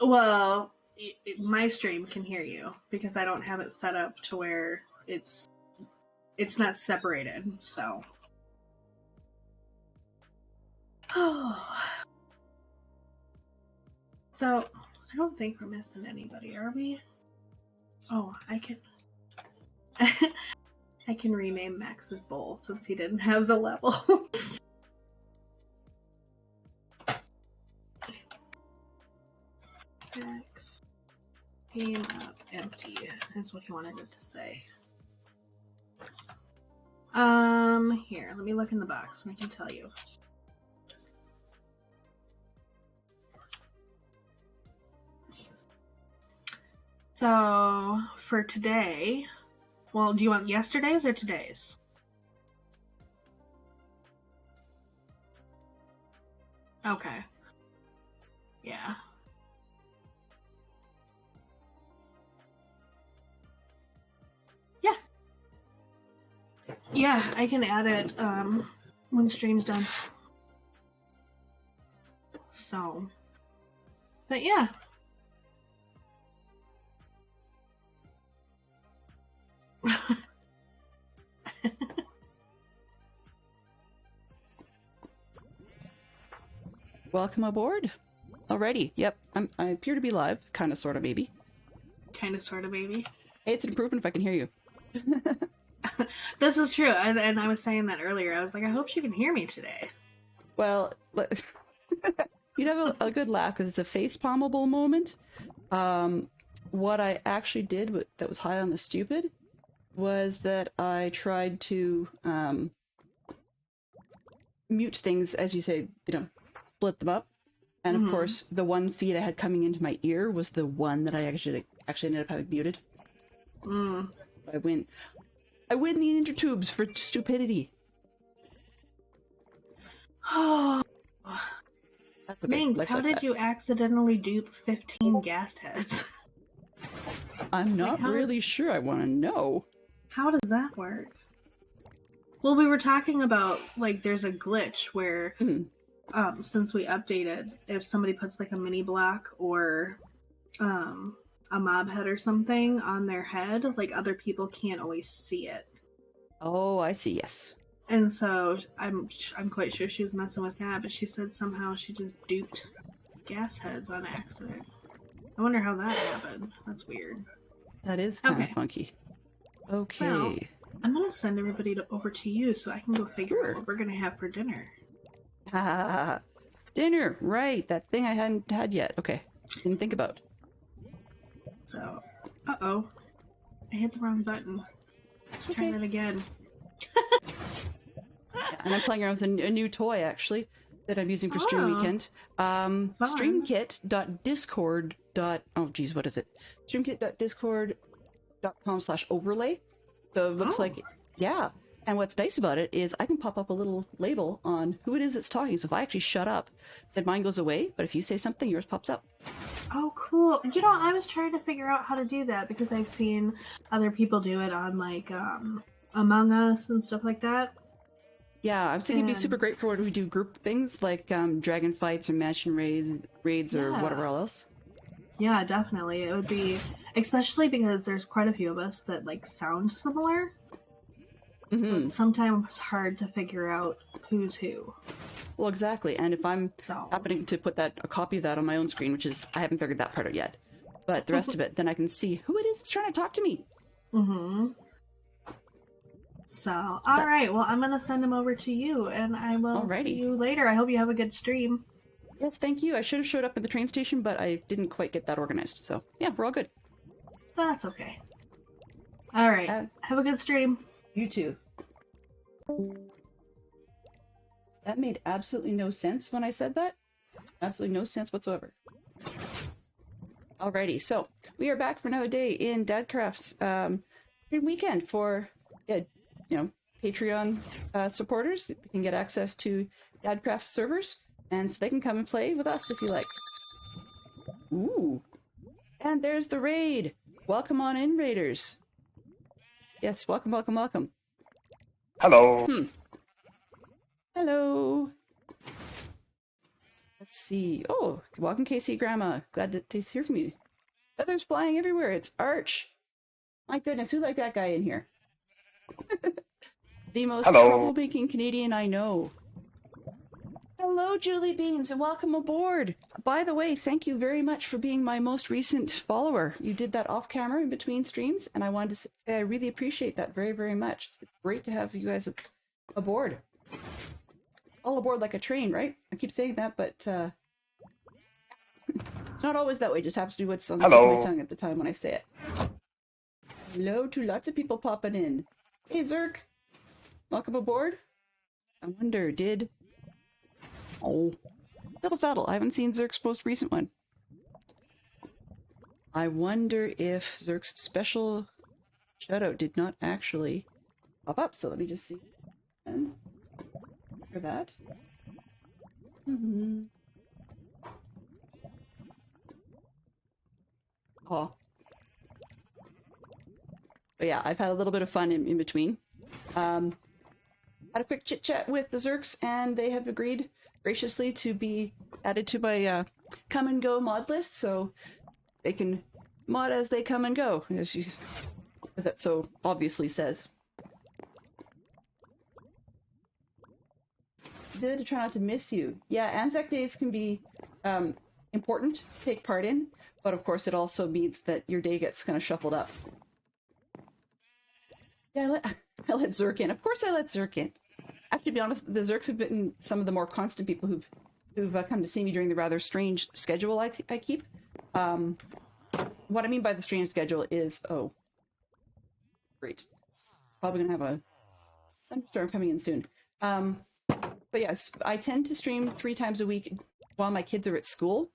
Well, my stream can hear you because I don't have it set up to where it's not separated. So, so I don't think we're missing anybody, are we? Oh, I can. I can rename Max's bowl since he didn't have the level. Max came up empty is what he wanted it to say. Here, let me look in the box and I can tell you. So, for today, well, do you want yesterday's or today's? Okay. Yeah. Yeah. Yeah, I can add it when the stream's done. So, but yeah. Welcome aboard. Alrighty, yep, I appear to be live, kind of, sort of, maybe. Kind of, sort of, maybe. Hey, it's an improvement if I can hear you. This is true, and I was saying that earlier. I was like, I hope she can hear me today. Well, you'd have a good laugh because it's a face-palmable moment. What I actually did that was high on the stupid was that I tried to mute things, as you say, split them up. And of course, the one feed I had coming into my ear was the one that I actually ended up having muted. I win the intertubes for stupidity. Oh, okay. Minx, how did you accidentally dupe 15 gas heads? I'm not really sure. I want to know. How does that work? Well, we were talking about, like, there's a glitch where, since we updated, if somebody puts, like, a mini block or a mob head or something on their head, like, other people can't always see it. Oh, I see, yes. And so I'm quite sure she was messing with that, but she said somehow she just duped gas heads on accident. I wonder how that happened. That's weird. That is kind of funky. Okay. Well, I'm going to send everybody over to you so I can go figure out what we're going to have for dinner. Dinner, right. That thing I hadn't had yet. Okay. Didn't think about. So, uh-oh. I hit the wrong button. Let's try that again. And I'm playing around with a new toy, actually, that I'm using for Stream Weekend. Streamkit.discord. Oh, geez, what is it? Streamkit.discord.com/overlay. So it looks like, yeah. And what's nice about it is I can pop up a little label on who it is that's talking. So if I actually shut up, then mine goes away. But if you say something, yours pops up. Oh, cool. You know, I was trying to figure out how to do that because I've seen other people do it on, like, Among Us and stuff like that. Yeah, I was thinking it'd be super great for when we do group things like dragon fights or mansion raids or whatever else. Yeah, definitely. It would be, especially because there's quite a few of us that, like, sound similar. So it's sometimes hard to figure out who's who. Well, exactly. And if I'm happening to put a copy of that on my own screen, which is, I haven't figured that part out yet, but the rest of it, then I can see who it is that's trying to talk to me. So, alright, well, I'm going to send him over to you, and I will see you later. I hope you have a good stream. Yes, thank you. I should have showed up at the train station, but I didn't quite get that organized. So, yeah, we're all good. That's okay. Alright, have a good stream. You too. That made absolutely no sense when I said that. Absolutely no sense whatsoever. Alrighty, so we are back for another day in Dadcraft's weekend for, Patreon supporters. They can get access to Dadcraft's servers, and so they can come and play with us if you like. Ooh. And there's the raid! Welcome on in, raiders! Yes, welcome, welcome, welcome. Hello! Hello! Let's see. Oh, welcome, Casey, Grandma. Glad to hear from you. Feathers flying everywhere. It's Arch. My goodness, who let that guy in here? The most Hello. troublemaking Canadian I know. Hello, Julie Beans, and welcome aboard. By the way, thank you very much for being my most recent follower. You did that off camera in between streams, and I wanted to say I really appreciate that very, very much. It's great to have you guys aboard. All aboard like a train, right? I keep saying that, but it's not always that way. It just happens to be what's on the tip of my tongue at the time when I say it. Hello to lots of people popping in. Hey, Zerk. Welcome aboard. I wonder, did... Oh, Little Faddle. I haven't seen Zerk's most recent one. I wonder if Zerk's special shoutout did not actually pop up. So let me just see. And for that. Oh. But yeah, I've had a little bit of fun in between. Had a quick chit chat with the Zerks, and they have agreed graciously to be added to my come and go mod list, so they can mod as they come and go, as that so obviously says. Did to try not to miss you. Yeah, Anzac Days can be important to take part in, but of course it also means that your day gets kind of shuffled up. Yeah, I let Zerk in. Of course I let Zerk in. Actually, to be honest, the Zerks have been some of the more constant people who've come to see me during the rather strange schedule I keep. What I mean by the strange schedule is, oh, great. Probably gonna have a thunderstorm coming in soon. But yes, I tend to stream 3 times a week while my kids are at school,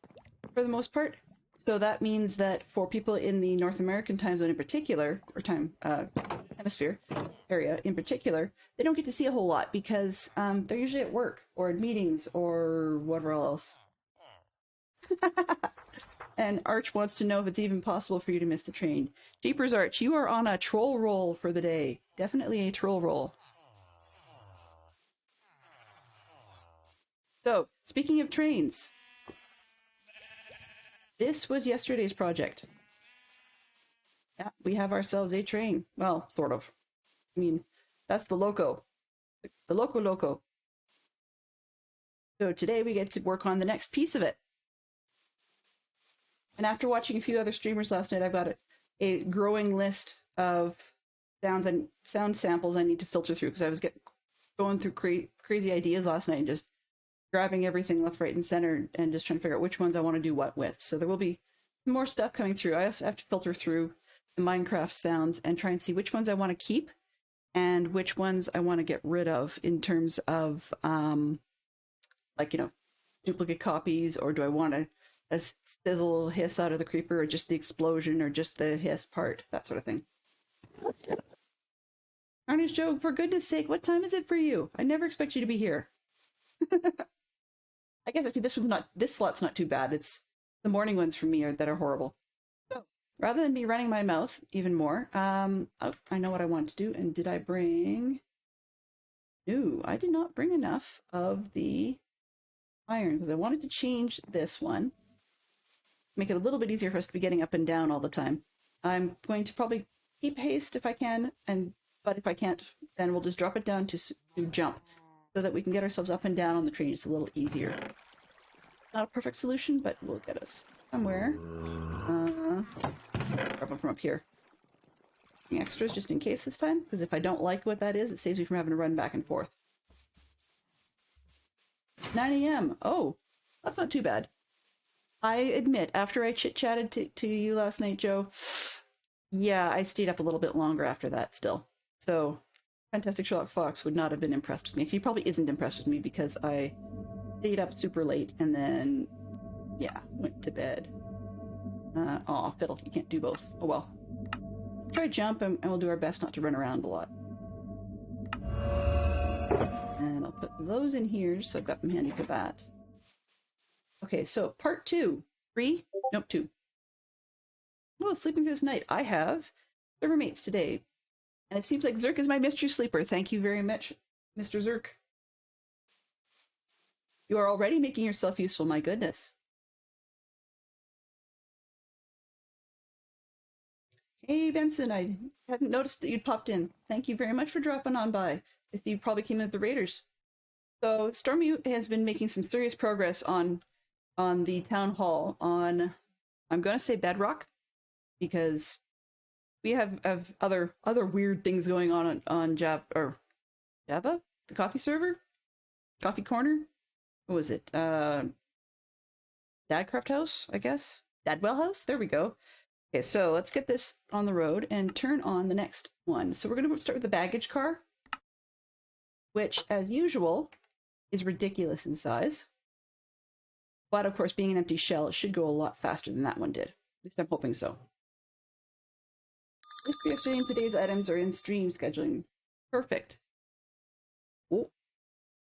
for the most part. So that means that for people in the North American time zone in particular, or time hemisphere area in particular, they don't get to see a whole lot because they're usually at work or at meetings or whatever else. And Arch wants to know if it's even possible for you to miss the train. Jeepers, Arch, you are on a troll roll for the day. Definitely a troll roll. So, speaking of trains, this was yesterday's project. Yeah, we have ourselves a train. Well, sort of. I mean, that's the loco. The loco. So today we get to work on the next piece of it. And after watching a few other streamers last night, I've got a growing list of sounds and sound samples I need to filter through because I was going through crazy ideas last night and just grabbing everything left, right, and center and just trying to figure out which ones I want to do what with. So there will be more stuff coming through. I also have to filter through the Minecraft sounds and try and see which ones I want to keep and which ones I want to get rid of in terms of, like, you know, duplicate copies, or do I want a sizzle hiss out of the creeper, or just the explosion, or just the hiss part, that sort of thing. Carnage Joe, for goodness sake, what time is it for you? I never expect you to be here. I guess actually this slot's not too bad. It's the morning ones for me that are horrible. So rather than me running my mouth even more, oh, I know what I want to do. And did I bring? No, I did not bring enough of the iron because I wanted to change this one, make it a little bit easier for us to be getting up and down all the time. I'm going to probably keep haste if I can, but if I can't, then we'll just drop it down to jump, so that we can get ourselves up and down on the train just a little easier. Not a perfect solution, but will get us somewhere. Drop it from up here. Extras just in case this time, because if I don't like what that is, it saves me from having to run back and forth. 9 a.m. Oh, that's not too bad. I admit, after I chit-chatted to you last night, Joe, yeah, I stayed up a little bit longer after that still. So, Fantastic Sherlock Fox would not have been impressed with me. He probably isn't impressed with me because I stayed up super late and then, yeah, went to bed. Aw, fiddle, you can't do both. Oh well. Let's try jump and we'll do our best not to run around a lot. And I'll put those in here so I've got them handy for that. Okay, so part 2. 3? Nope, 2. Oh, sleeping through this night. I have server mates today. And it seems like Zerk is my mystery sleeper. Thank you very much, Mr. Zerk. You are already making yourself useful, my goodness. Hey, Benson, I hadn't noticed that you'd popped in. Thank you very much for dropping on by. I see you probably came in with the Raiders. So Stormy has been making some serious progress on the town hall on, I'm going to say Bedrock, because we have other weird things going on Java, the coffee server, coffee corner. What was it? Dadcraft House, I guess. Dadwell House. There we go. Okay, so let's get this on the road and turn on the next one. So we're going to start with the baggage car, which, as usual, is ridiculous in size. But of course, being an empty shell, it should go a lot faster than that one did. At least I'm hoping so. Yesterday and today's items are in stream scheduling. Perfect. Oh.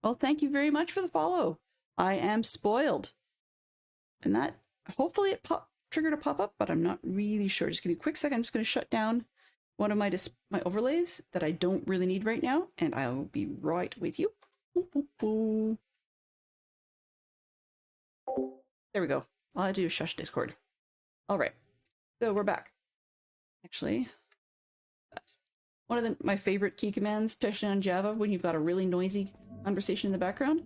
Well, thank you very much for the follow. I am spoiled. And that, hopefully it triggered a pop-up, but I'm not really sure. Just give me a quick second. I'm just going to shut down one of my overlays that I don't really need right now, and I'll be right with you. There we go. All I have to do is shush Discord. All right. So we're back. Actually, one of my favorite key commands, especially on Java, when you've got a really noisy conversation in the background,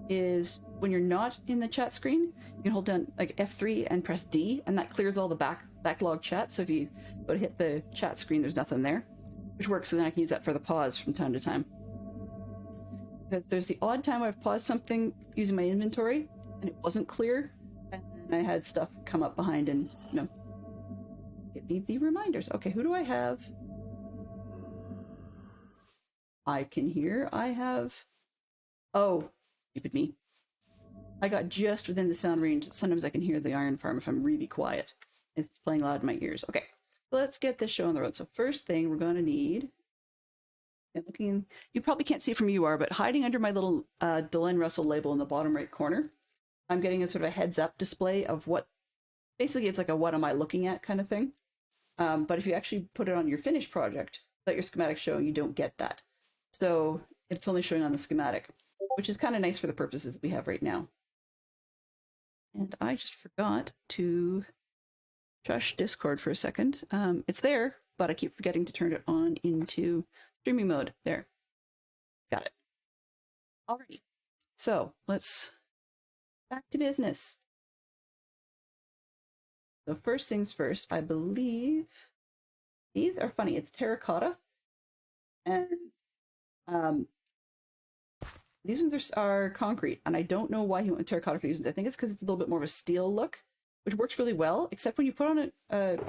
is when you're not in the chat screen, you can hold down like F3 and press D, and that clears all the backlog chat. So if you go to hit the chat screen, there's nothing there, which works, and then I can use that for the pause from time to time. Because there's the odd time I've paused something using my inventory, and it wasn't clear, and then I had stuff come up behind and, you know, give me the reminders. Okay, who do I have? I can hear. I have... Oh, stupid me. I got just within the sound range. Sometimes I can hear the iron farm if I'm really quiet. It's playing loud in my ears. Okay, so let's get this show on the road. So first thing we're going to need... Looking, you probably can't see it from you are, but hiding under my little Delenn Russell label in the bottom right corner, I'm getting a sort of a heads-up display of what... Basically, it's like a what am I looking at kind of thing. But if you actually put it on your finished project, let your schematic show, you don't get that. So it's only showing on the schematic, which is kind of nice for the purposes that we have right now. And I just forgot to shush Discord for a second. It's there, but I keep forgetting to turn it on into streaming mode. There. Got it. Alrighty. So let's back to business. So first things first, I believe these are funny. It's terracotta. And these ones are concrete, and I don't know why he went with terracotta for these ones. I think it's because it's a little bit more of a steel look, which works really well, except when you put on a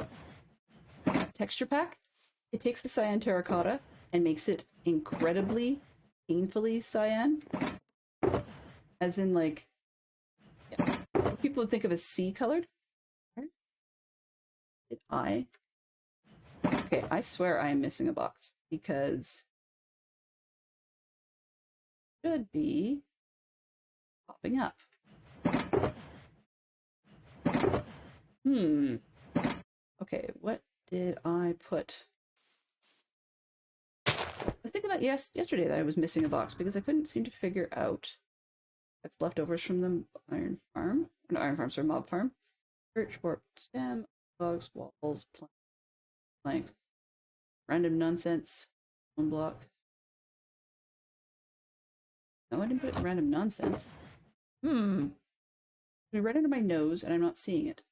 texture pack, it takes the cyan terracotta and makes it incredibly, painfully cyan. As in, like, yeah, what people would think of as sea-colored. Did I? Okay, I swear I am missing a box, because it should be popping up. Okay, what did I put? I was thinking about yesterday that I was missing a box because I couldn't seem to figure out. That's leftovers from the iron farm. No, iron farm, sorry, mob farm. Birch, warp, stem, logs, walls, planks, random nonsense, one block. No, I didn't put random nonsense. It's right under my nose and I'm not seeing it.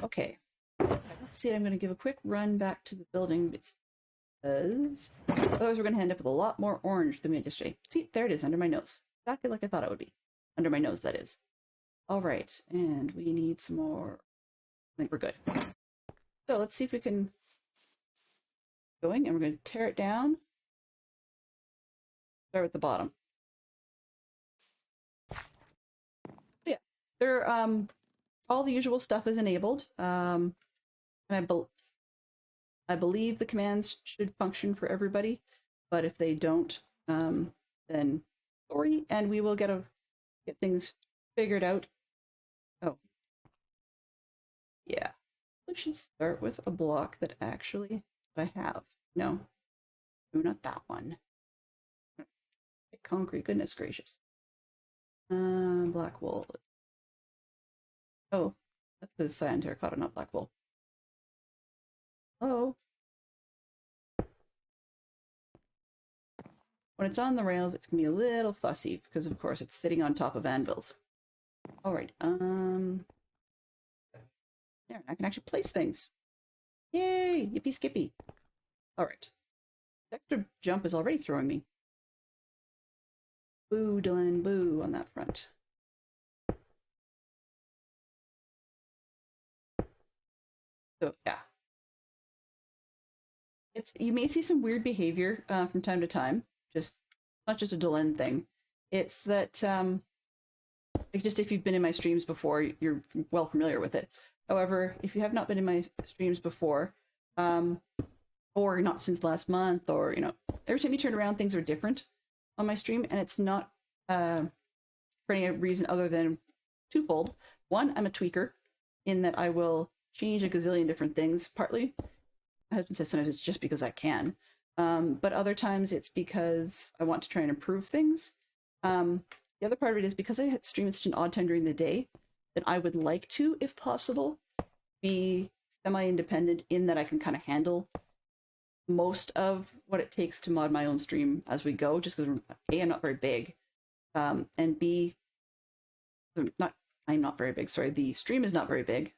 Okay. Let's see, I'm going to give a quick run back to the building because otherwise we're going to end up with a lot more orange than we yesterday. See, there it is, under my nose. Exactly like I thought it would be. Under my nose, that is. All right, and we need some more. I think we're good. So let's see if we can going, and we're going to tear it down. Start with the bottom. Yeah, they're all the usual stuff is enabled. And I believe the commands should function for everybody, but if they don't, then sorry, and we will get things figured out. Oh, yeah. We should start with a block that actually I have. No, not that one. concrete, goodness gracious. Black wool. Oh, that's the cyan terracotta, not black wool. Oh. When it's on the rails, it's gonna be a little fussy because, of course, it's sitting on top of anvils. All right. There, I can actually place things. Yay! Yippee skippy. All right. Extra jump is already throwing me. Boo, Dylan, boo on that front. So yeah, you may see some weird behavior from time to time. Just not just a Dylan thing. It's that like just if you've been in my streams before, you're well familiar with it. However, if you have not been in my streams before, or not since last month, or every time you turn around, things are different on my stream, and it's not for any reason other than twofold. One, I'm a tweaker in that I will change a gazillion different things. Partly, my husband says sometimes it's just because I can, but other times it's because I want to try and improve things. The other part of it is because I stream at such an odd time during the day that I would like to, if possible, be semi-independent in that I can kind of handle most of what it takes to mod my own stream as we go, just because A, I'm not very big, and B, I'm not very big, sorry, the stream is not very big.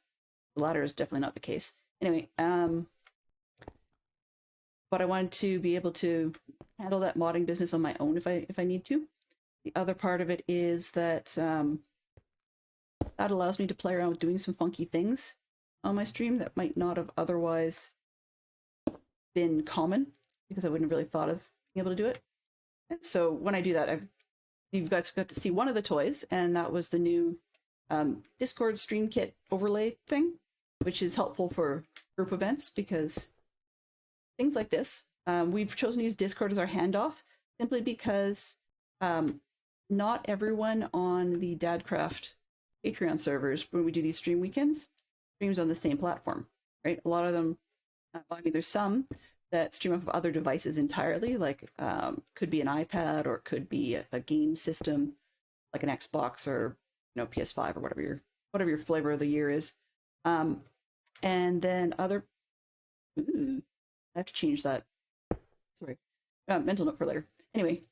The latter is definitely not the case. Anyway, but I wanted to be able to handle that modding business on my own if I need to. The other part of it is that that allows me to play around with doing some funky things on my stream that might not have otherwise been common because I wouldn't have really thought of being able to do it. And so when I do that, you guys got to see one of the toys, and that was the new Discord stream kit overlay thing, which is helpful for group events because things like this, we've chosen to use Discord as our handoff simply because not everyone on the Dadcraft Patreon servers, when we do these stream weekends, streams on the same platform, right? A lot of them, I mean, there's some that stream off of other devices entirely, like could be an iPad or could be a game system, like an Xbox or PS5 or whatever your flavor of the year is. And then other, I have to change that. Sorry, mental note for later. Anyway,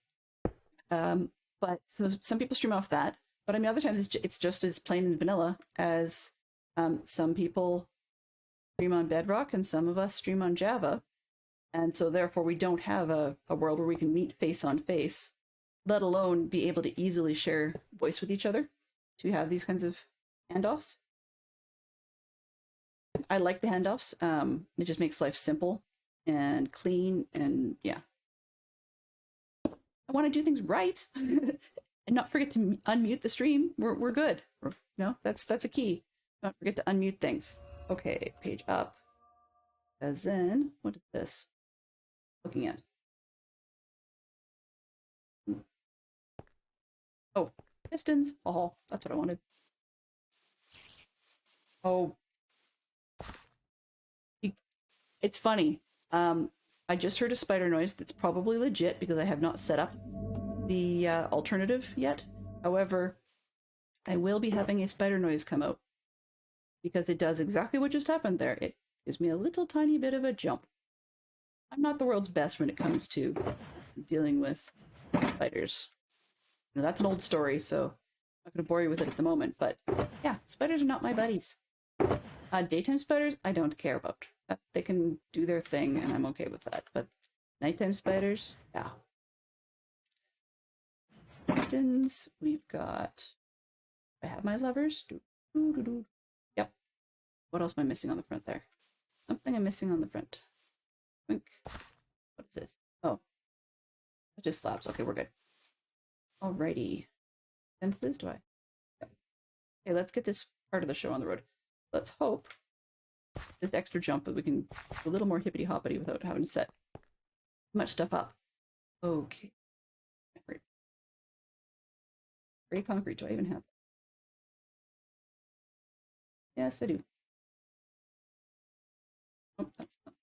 but so some people stream off that, but I mean other times it's just as plain and vanilla as some people stream on Bedrock and some of us stream on Java. And so therefore we don't have a world where we can meet face on face, let alone be able to easily share voice with each other to have these kinds of handoffs. I like the handoffs. It just makes life simple and clean, and yeah. I want to do things right and not forget to unmute the stream. We're good. That's a key. Don't forget to unmute things. Okay, page up. Because then, what is this? Looking at. Oh, pistons. Oh, that's what I wanted. Oh, it's funny. I just heard a spider noise that's probably legit because I have not set up the alternative yet. However, I will be having a spider noise come out because it does exactly what just happened there. It gives me a little tiny bit of a jump. I'm not the world's best when it comes to dealing with spiders. That's an old story, so I'm not going to bore you with it at the moment. But yeah, spiders are not my buddies. Daytime spiders, I don't care about. They can do their thing, and I'm okay with that. But nighttime spiders, yeah. Pistons, we've got. I have my levers. Yep. What else am I missing on the front there? Something I'm missing on the front. What is this? Oh, it's just slabs. Okay, we're good. Alrighty. Fences, do I? Yep. Okay, let's get this part of the show on the road. Let's hope this extra jump that we can do a little more hippity hoppity without having to set much stuff up. Okay. Great. Gray concrete, do I even have? Yes, I do. Oh, that's not.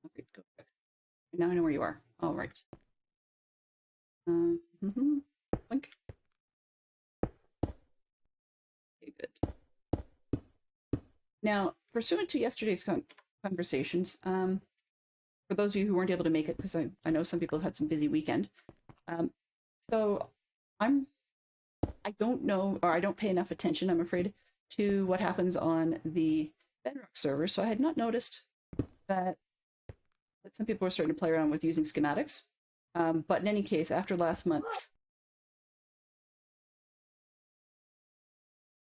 Okay, go back. Now I know where you are. All right. Blink. Okay, good. Now, pursuant to yesterday's conversations, for those of you who weren't able to make it, because I know some people have had some busy weekend, so I don't know, or I don't pay enough attention, I'm afraid, to what happens on the Bedrock server. So I had not noticed that some people were starting to play around with using schematics. But in any case, after last month's...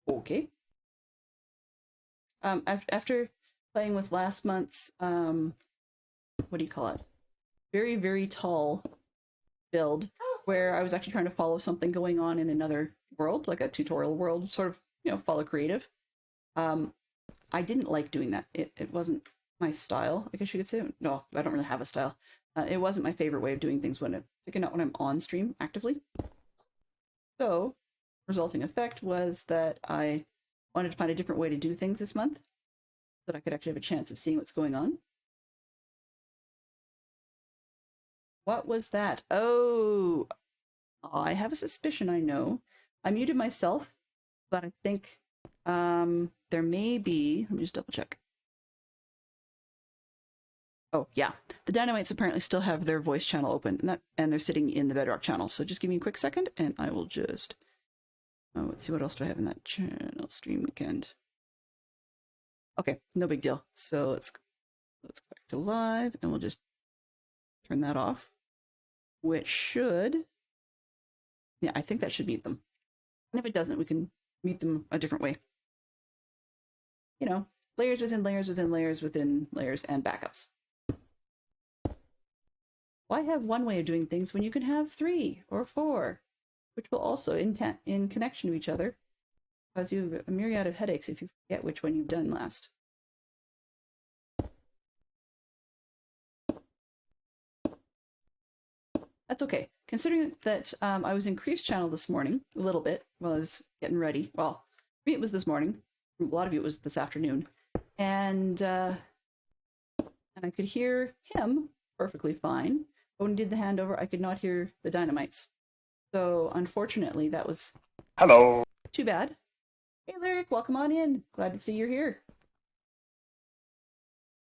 Okay. After playing with last month's, what do you call it? Very, very tall build, where I was actually trying to follow something going on in another world, like a tutorial world, sort of, follow creative. I didn't like doing that. It wasn't my style, I guess you could say. No, I don't really have a style. It wasn't my favorite way of doing things particularly not when I'm on stream actively. So, resulting effect was that I wanted to find a different way to do things this month, so that I could actually have a chance of seeing what's going on. What was that? Oh, I have a suspicion I know. I muted myself, but I think there may be... Let me just double check. Oh, yeah. The Dynamites apparently still have their voice channel open, and they're sitting in the Bedrock channel. So just give me a quick second, and I will just... Oh, let's see, what else do I have in that channel? Stream weekend. Okay, no big deal. So let's go back to live, and we'll just turn that off, which should... Yeah, I think that should mute them. And if it doesn't, we can mute them a different way. Layers within layers within layers within layers and backups. Why have one way of doing things when you can have 3 or 4, which will also, in connection to each other, cause you a myriad of headaches if you forget which one you've done last. That's okay. Considering that I was in Cree's channel this morning, a little bit, while I was getting ready. Well, for me it was this morning. For a lot of you it was this afternoon. And I could hear him perfectly fine. But when he did the handover, I could not hear the Dynamites. So, unfortunately, that was... Hello. Too bad. Hey, Lyric, welcome on in. Glad to see you're here.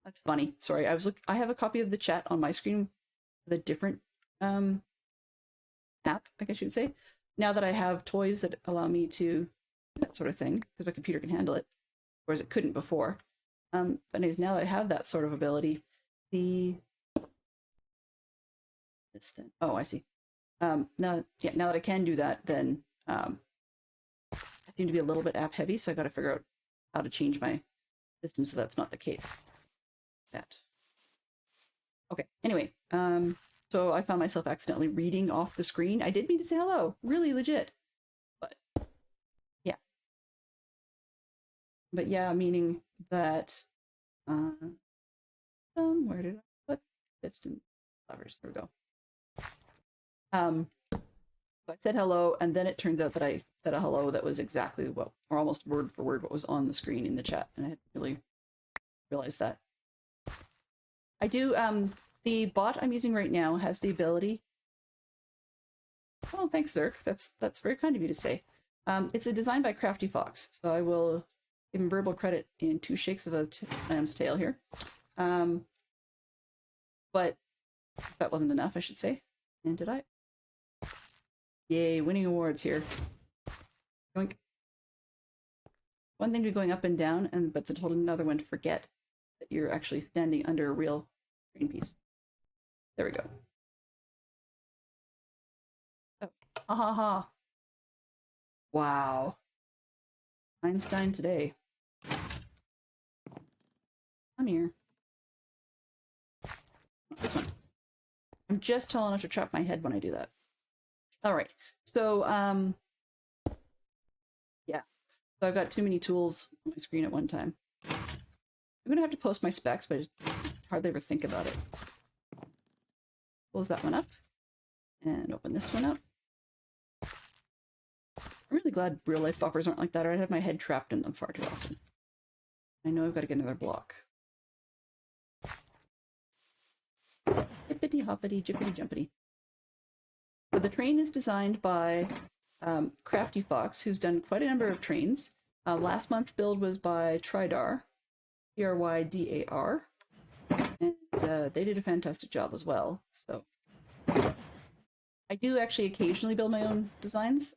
That's funny. Sorry, I have a copy of the chat on my screen with a different app, I guess you'd say. Now that I have toys that allow me to do that sort of thing, because my computer can handle it, whereas it couldn't before. But anyways, now that I have that sort of ability, this thing. Oh, I see. Now that I can do that, then I seem to be a little bit app heavy, so I got to figure out how to change my system so that's not the case. Okay. Anyway, so I found myself accidentally reading off the screen. I did mean to say hello, really legit, but yeah. But yeah, meaning that where did I put distant lovers? There we go. I said hello, and then it turns out that I said a hello that was exactly what, or almost word for word, what was on the screen in the chat, and I hadn't really realized that. I do, the bot I'm using right now has the ability... Oh, thanks, Zerk. That's very kind of you to say. It's a design by Crafty Fox, so I will give him verbal credit in 2 shakes of a lamb's tail here. But that wasn't enough, I should say. And did I? Yay, winning awards here. Yoink. One thing to be going up and down, but it's a total another one to forget that you're actually standing under a real screen piece. There we go. Oh, ha ha ha. Wow. Einstein today. Come here. This one. I'm just tall enough to trap my head when I do that. All right. So, yeah. So I've got too many tools on my screen at one time. I'm going to have to post my specs, but I just hardly ever think about it. Close that one up and open this one up. I'm really glad real life buffers aren't like that, or I'd have my head trapped in them far too often. I know I've got to get another block. Hip hippity hoppity jippity jumpity. So the train is designed by Crafty Fox, who's done quite a number of trains. Last month's build was by Trydar, Trydar, and they did a fantastic job as well. So I do actually occasionally build my own designs,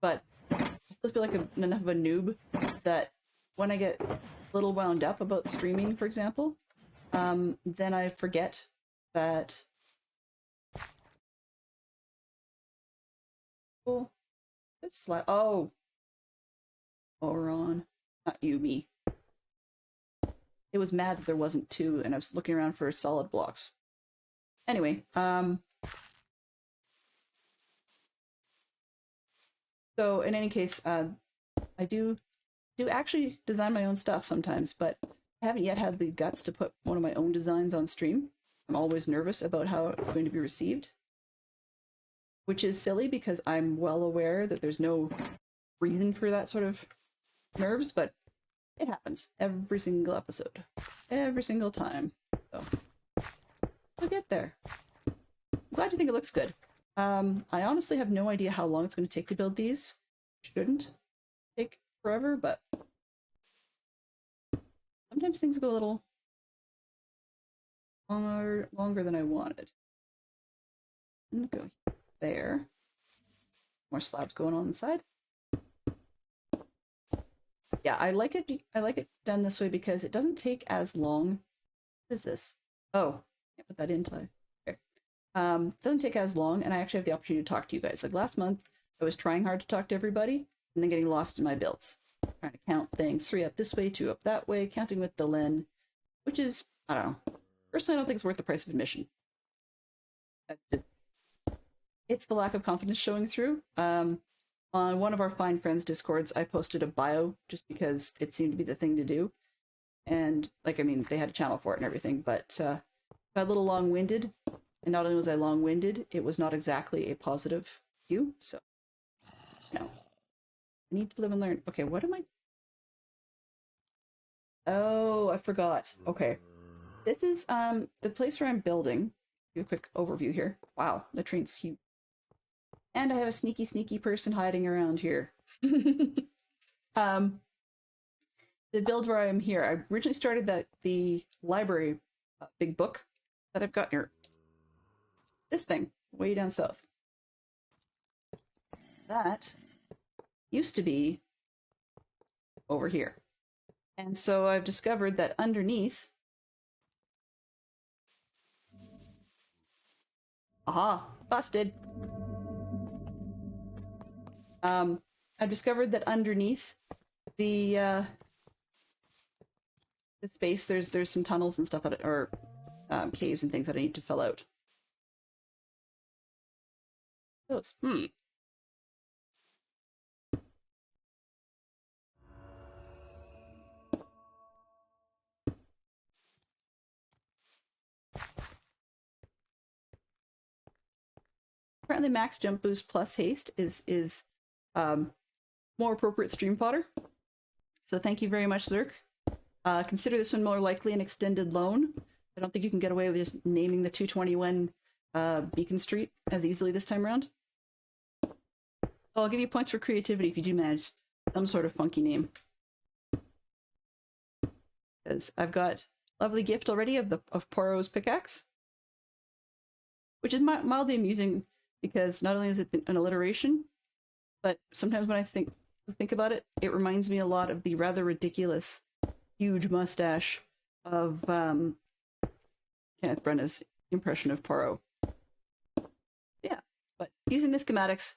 but I still feel like enough of a noob that when I get a little wound up about streaming, for example, then I forget that. Oh, it's oh, Ron, not you, me. It was mad that there wasn't two, and I was looking around for solid blocks. Anyway, so in any case, I do actually design my own stuff sometimes, but I haven't yet had the guts to put one of my own designs on stream. I'm always nervous about how it's going to be received, which is silly because I'm well aware that there's no reason for that sort of nerves, but it happens every single episode, every single time. So we'll get there. I'm glad you think it looks good. I honestly have no idea how long it's going to take to build these. Shouldn't take forever, but sometimes things go a little longer than I wanted. I'm gonna go there. More slabs going on the side. Yeah, I like it done this way because it doesn't take as long. What is this? Oh, can't put that in till okay. Doesn't take as long, and I actually have the opportunity to talk to you guys. Like last month, I was trying hard to talk to everybody, and then getting lost in my builds. Trying to count things, 3 up this way, 2 up that way, counting with the len, which is, I don't know. Personally, I don't think it's worth the price of admission. It's the lack of confidence showing through. On one of our fine friends' discords, I posted a bio just because it seemed to be the thing to do. And, like, I mean, they had a channel for it and everything, but got a little long-winded. And not only was I long-winded, it was not exactly a positive view. So, you know, I need to live and learn. Okay, what am I? Oh, I forgot. Okay. This is the place where I'm building. Do a quick overview here. Wow, the train's huge. And I have a sneaky person hiding around here. The build where I am here, I originally started the library big book that I've got here. This thing, way down south. That used to be over here. And so I've discovered that underneath... Aha! Busted! I've discovered that underneath the space, there's some tunnels and stuff that or caves and things that I need to fill out. Those. Apparently, max jump boost plus haste is more appropriate stream fodder. So thank you very much, Zerk. Consider this one more likely an extended loan. I don't think you can get away with just naming the 221 Beacon Street as easily this time around. Well, I'll give you points for creativity if you do manage some sort of funky name. Because I've got a lovely gift already of Poirot's pickaxe, which is mildly amusing because not only is it an alliteration, but sometimes when I think about it, it reminds me a lot of the rather ridiculous huge mustache of Kenneth Branagh's impression of Poirot. Yeah, but using the schematics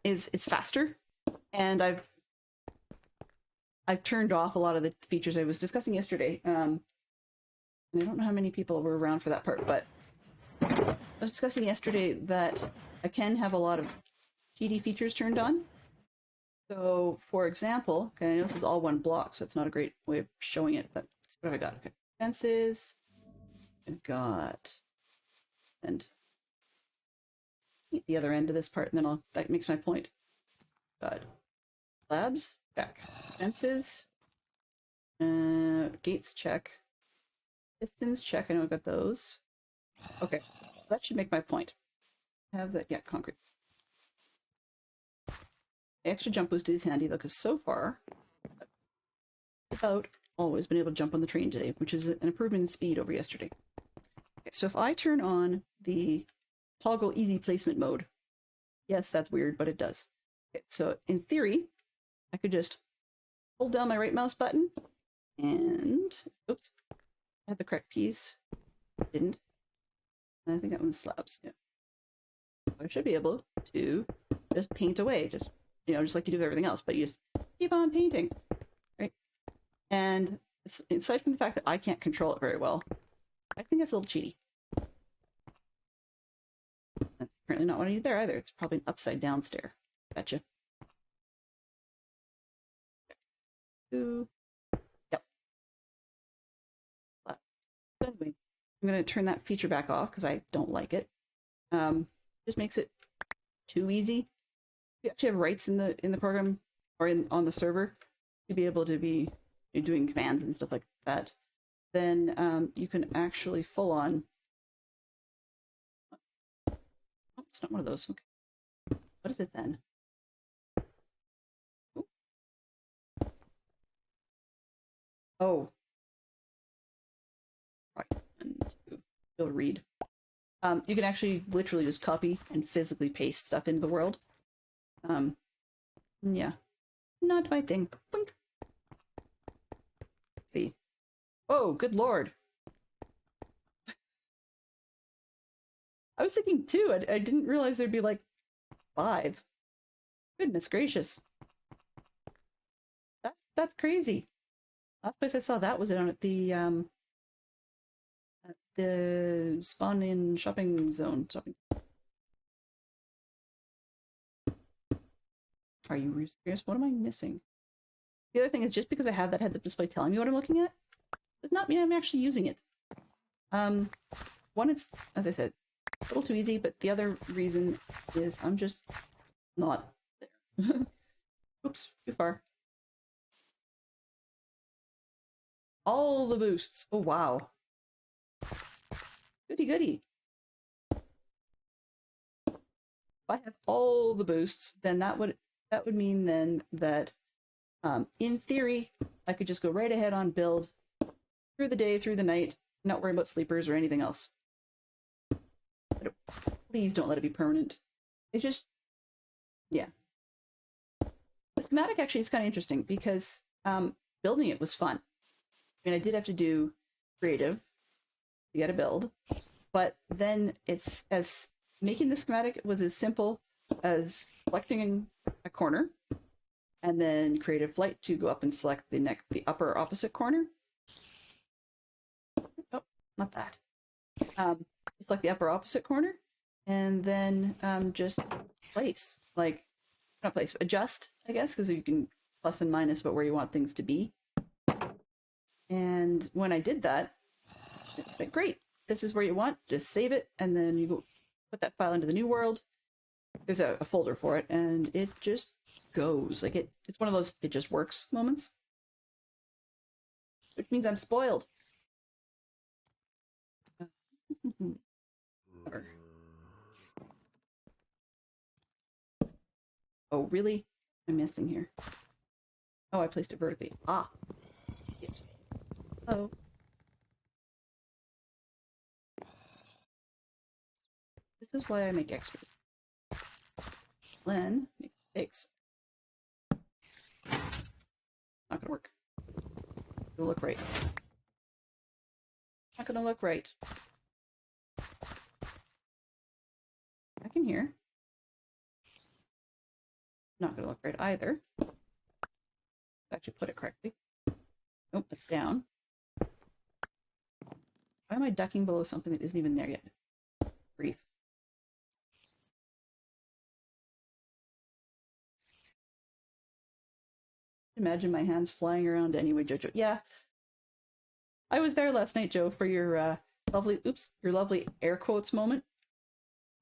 it's faster, and I've turned off a lot of the features I was discussing yesterday. And I don't know how many people were around for that part, but I was discussing yesterday that I can have a lot of cheaty features turned on. So, for example, okay, I know this is all one block, so it's not a great way of showing it, but what have I got? Okay, fences. I've got, and the other end of this part, and then that makes my point. Got slabs, check. Fences, gates, check. Pistons, check. I know I've got those. Okay, that should make my point. Have that, yeah, concrete. The extra jump boost is handy though, because so far, I've about always been able to jump on the train today, which is an improvement in speed over yesterday. Okay, so if I turn on the toggle easy placement mode, yes, that's weird, but it does. Okay, so in theory, I could just hold down my right mouse button and, oops, I had the correct piece. Didn't. I think that one's slabs. Yeah. I should be able to just paint away, just just like you do with everything else, but you just keep on painting, right? And aside from the fact that I can't control it very well, I think that's a little cheaty. That's apparently not what I need there either. It's probably an upside down stair. Gotcha. Ooh. Yep. But anyway, I'm going to turn that feature back off because I don't like it. Just makes it too easy. You actually have rights in the program or on the server to be able to be doing commands and stuff like that. Then you can actually full on. Oh, it's not one of those. Okay. What is it then? Oh. Right. And to be able to read. You can actually literally just copy and physically paste stuff into the world. Yeah. Not my thing. Blink. Let's see. Oh, good lord. I was thinking two. I didn't realize there'd be like 5. Goodness gracious. That's crazy. Last place I saw that was down at the spawn in shopping zone. Are you serious? What am I missing? The other thing is just because I have that heads-up display telling me what I'm looking at does not mean I'm actually using it. One, it's, as I said, a little too easy, but the other reason is I'm just not there. Oops, too far. All the boosts. Oh, wow. Goody goody. If I have all the boosts, then that would mean then that in theory, I could just go right ahead on build through the day, through the night, not worry about sleepers or anything else. But please don't let it be permanent. It just, yeah. The schematic actually is kind of interesting because building it was fun. I mean, I did have to do creative to get a build, but then it's as making the schematic was as simple as selecting a corner and then creative flight to go up and select the upper opposite corner. Oh, not that. Select the upper opposite corner, and then just place, like, not place, adjust, I guess, because you can plus and minus about where you want things to be. And when I did that, it's like, great, this is where you want, just save it, and then you go put that file into the new world. There's a folder for it, and it just goes. Like, it's one of those it just works moments. Which means I'm spoiled. Oh, really? I'm missing here. Oh, I placed it vertically. Ah. Shit. Oh. This is why I make extras. Len make mistakes. Not gonna work. It'll look right. Not gonna look right. I can hear. Not gonna look right either. Actually put it correctly. Nope, it's down. Why am I ducking below something that isn't even there yet? Grief. Imagine my hands flying around anyway, Jojo. Yeah. I was there last night, Joe, for your your lovely air quotes moment.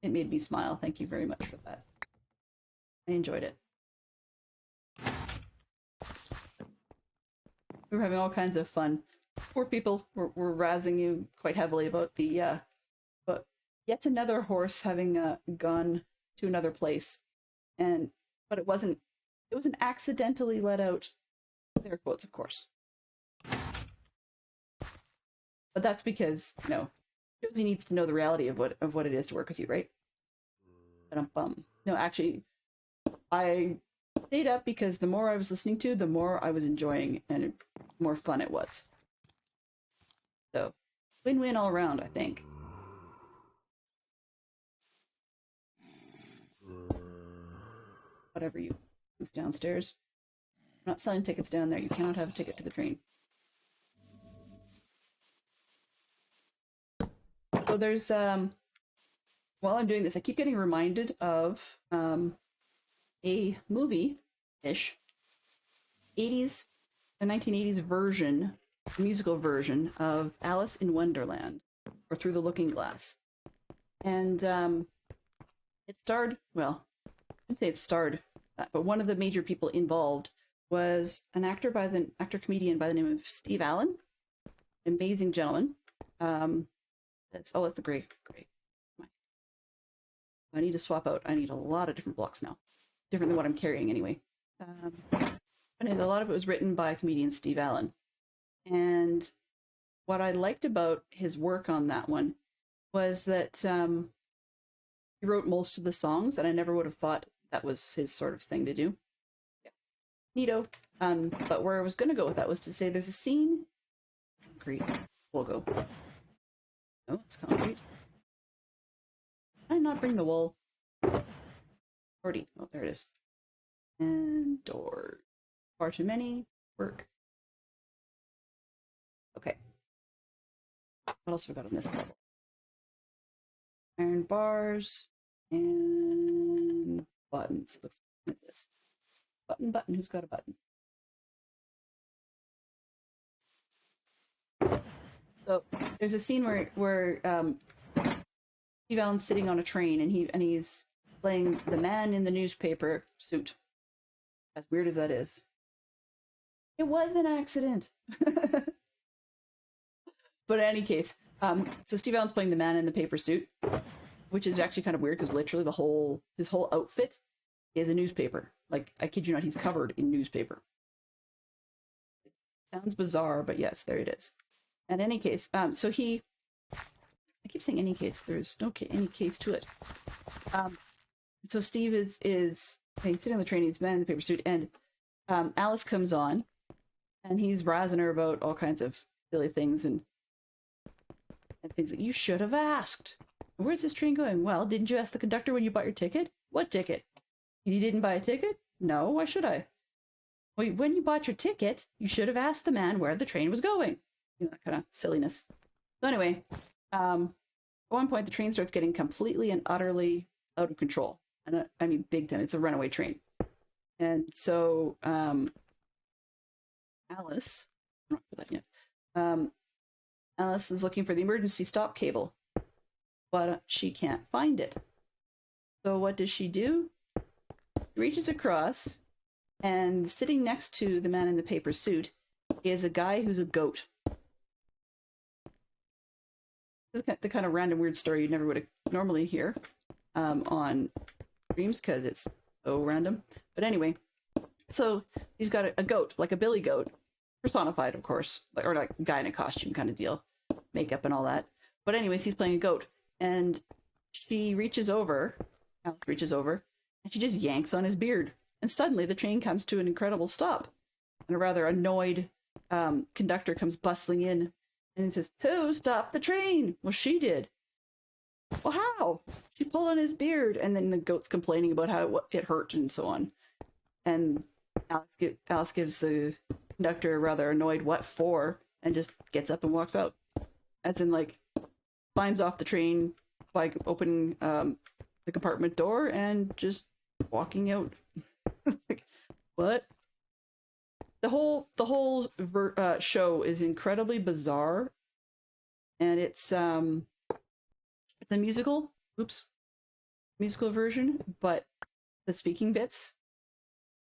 It made me smile. Thank you very much for that. I enjoyed it. We were having all kinds of fun. Poor people were razzing you quite heavily about the but yet another horse having gone to another place, and but it wasn't. It was an accidentally let out. Air quotes, of course, but that's because Josie needs to know the reality of what it is to work with you, right? Ba-dum-bum. No, actually, I stayed up because the more I was listening to, the more I was enjoying and the more fun it was. So, win-win all around, I think. Whatever you move downstairs. I'm not selling tickets down there. You cannot have a ticket to the train. So there's while I'm doing this, I keep getting reminded of a movie-ish 80s a 1980s version, musical version of Alice in Wonderland or Through the Looking Glass. And it starred, well, I'd say it starred, but one of the major people involved was an actor-comedian by the name of Steve Allen, an amazing gentleman. That's the gray. I need to swap out. I need a lot of different blocks now, different than what I'm carrying anyway. And a lot of it was written by comedian Steve Allen. And what I liked about his work on that one was that he wrote most of the songs, and I never would have thought that was his sort of thing to do. Yeah. Neato. But where I was going to go with that was to say there's a scene. Concrete. We'll go. Oh, it's concrete. Did I not bring the wool? Already. Oh, there it is. And door. Far too many. Work. Okay. What else have we got on this level? Iron bars and buttons. Looks like this. Button. Who's got a button? So there's a scene where Steve Allen's sitting on a train and he's playing the man in the newspaper suit. As weird as that is. It was an accident. But in any case, so Steve Allen's playing the man in the paper suit, which is actually kind of weird because literally his whole outfit is a newspaper. Like, I kid you not, he's covered in newspaper. It sounds bizarre, but yes, there it is. In any case, so I keep saying any case, there's no any case to it. So Steve is he's sitting on the train, he's the man in the paper suit, and Alice comes on, and he's razzing her about all kinds of silly things and things that you should have asked. Where's this train going? Well, didn't you ask the conductor when you bought your ticket? What ticket? You didn't buy a ticket? No, why should I? Well, when you bought your ticket, you should have asked the man where the train was going. That kind of silliness. So anyway, at one point the train starts getting completely and utterly out of control. And I mean big time. It's a runaway train. And so Alice, I'm not for that yet. Alice is looking for the emergency stop cable, but she can't find it. So what does she do? She reaches across, and sitting next to the man in the paper suit is a guy who's a goat. This is the kind of random weird story you never would normally hear on streams because it's so random. But anyway, so he's got a goat, like a billy goat, personified, of course, or like a guy in a costume kind of deal, makeup and all that. But anyways, he's playing a goat, and Alice reaches over, and she just yanks on his beard. And suddenly the train comes to an incredible stop. And a rather annoyed conductor comes bustling in and he says, "Who stopped the train?" Well, she did. Well, how? She pulled on his beard. And then the goat's complaining about how it hurt and so on. And Alice gives the conductor a rather annoyed "what for?" and just gets up and walks out. As in, like, climbs off the train by opening the compartment door and just walking out. Like, what? The whole show is incredibly bizarre, and it's a musical version, but the speaking bits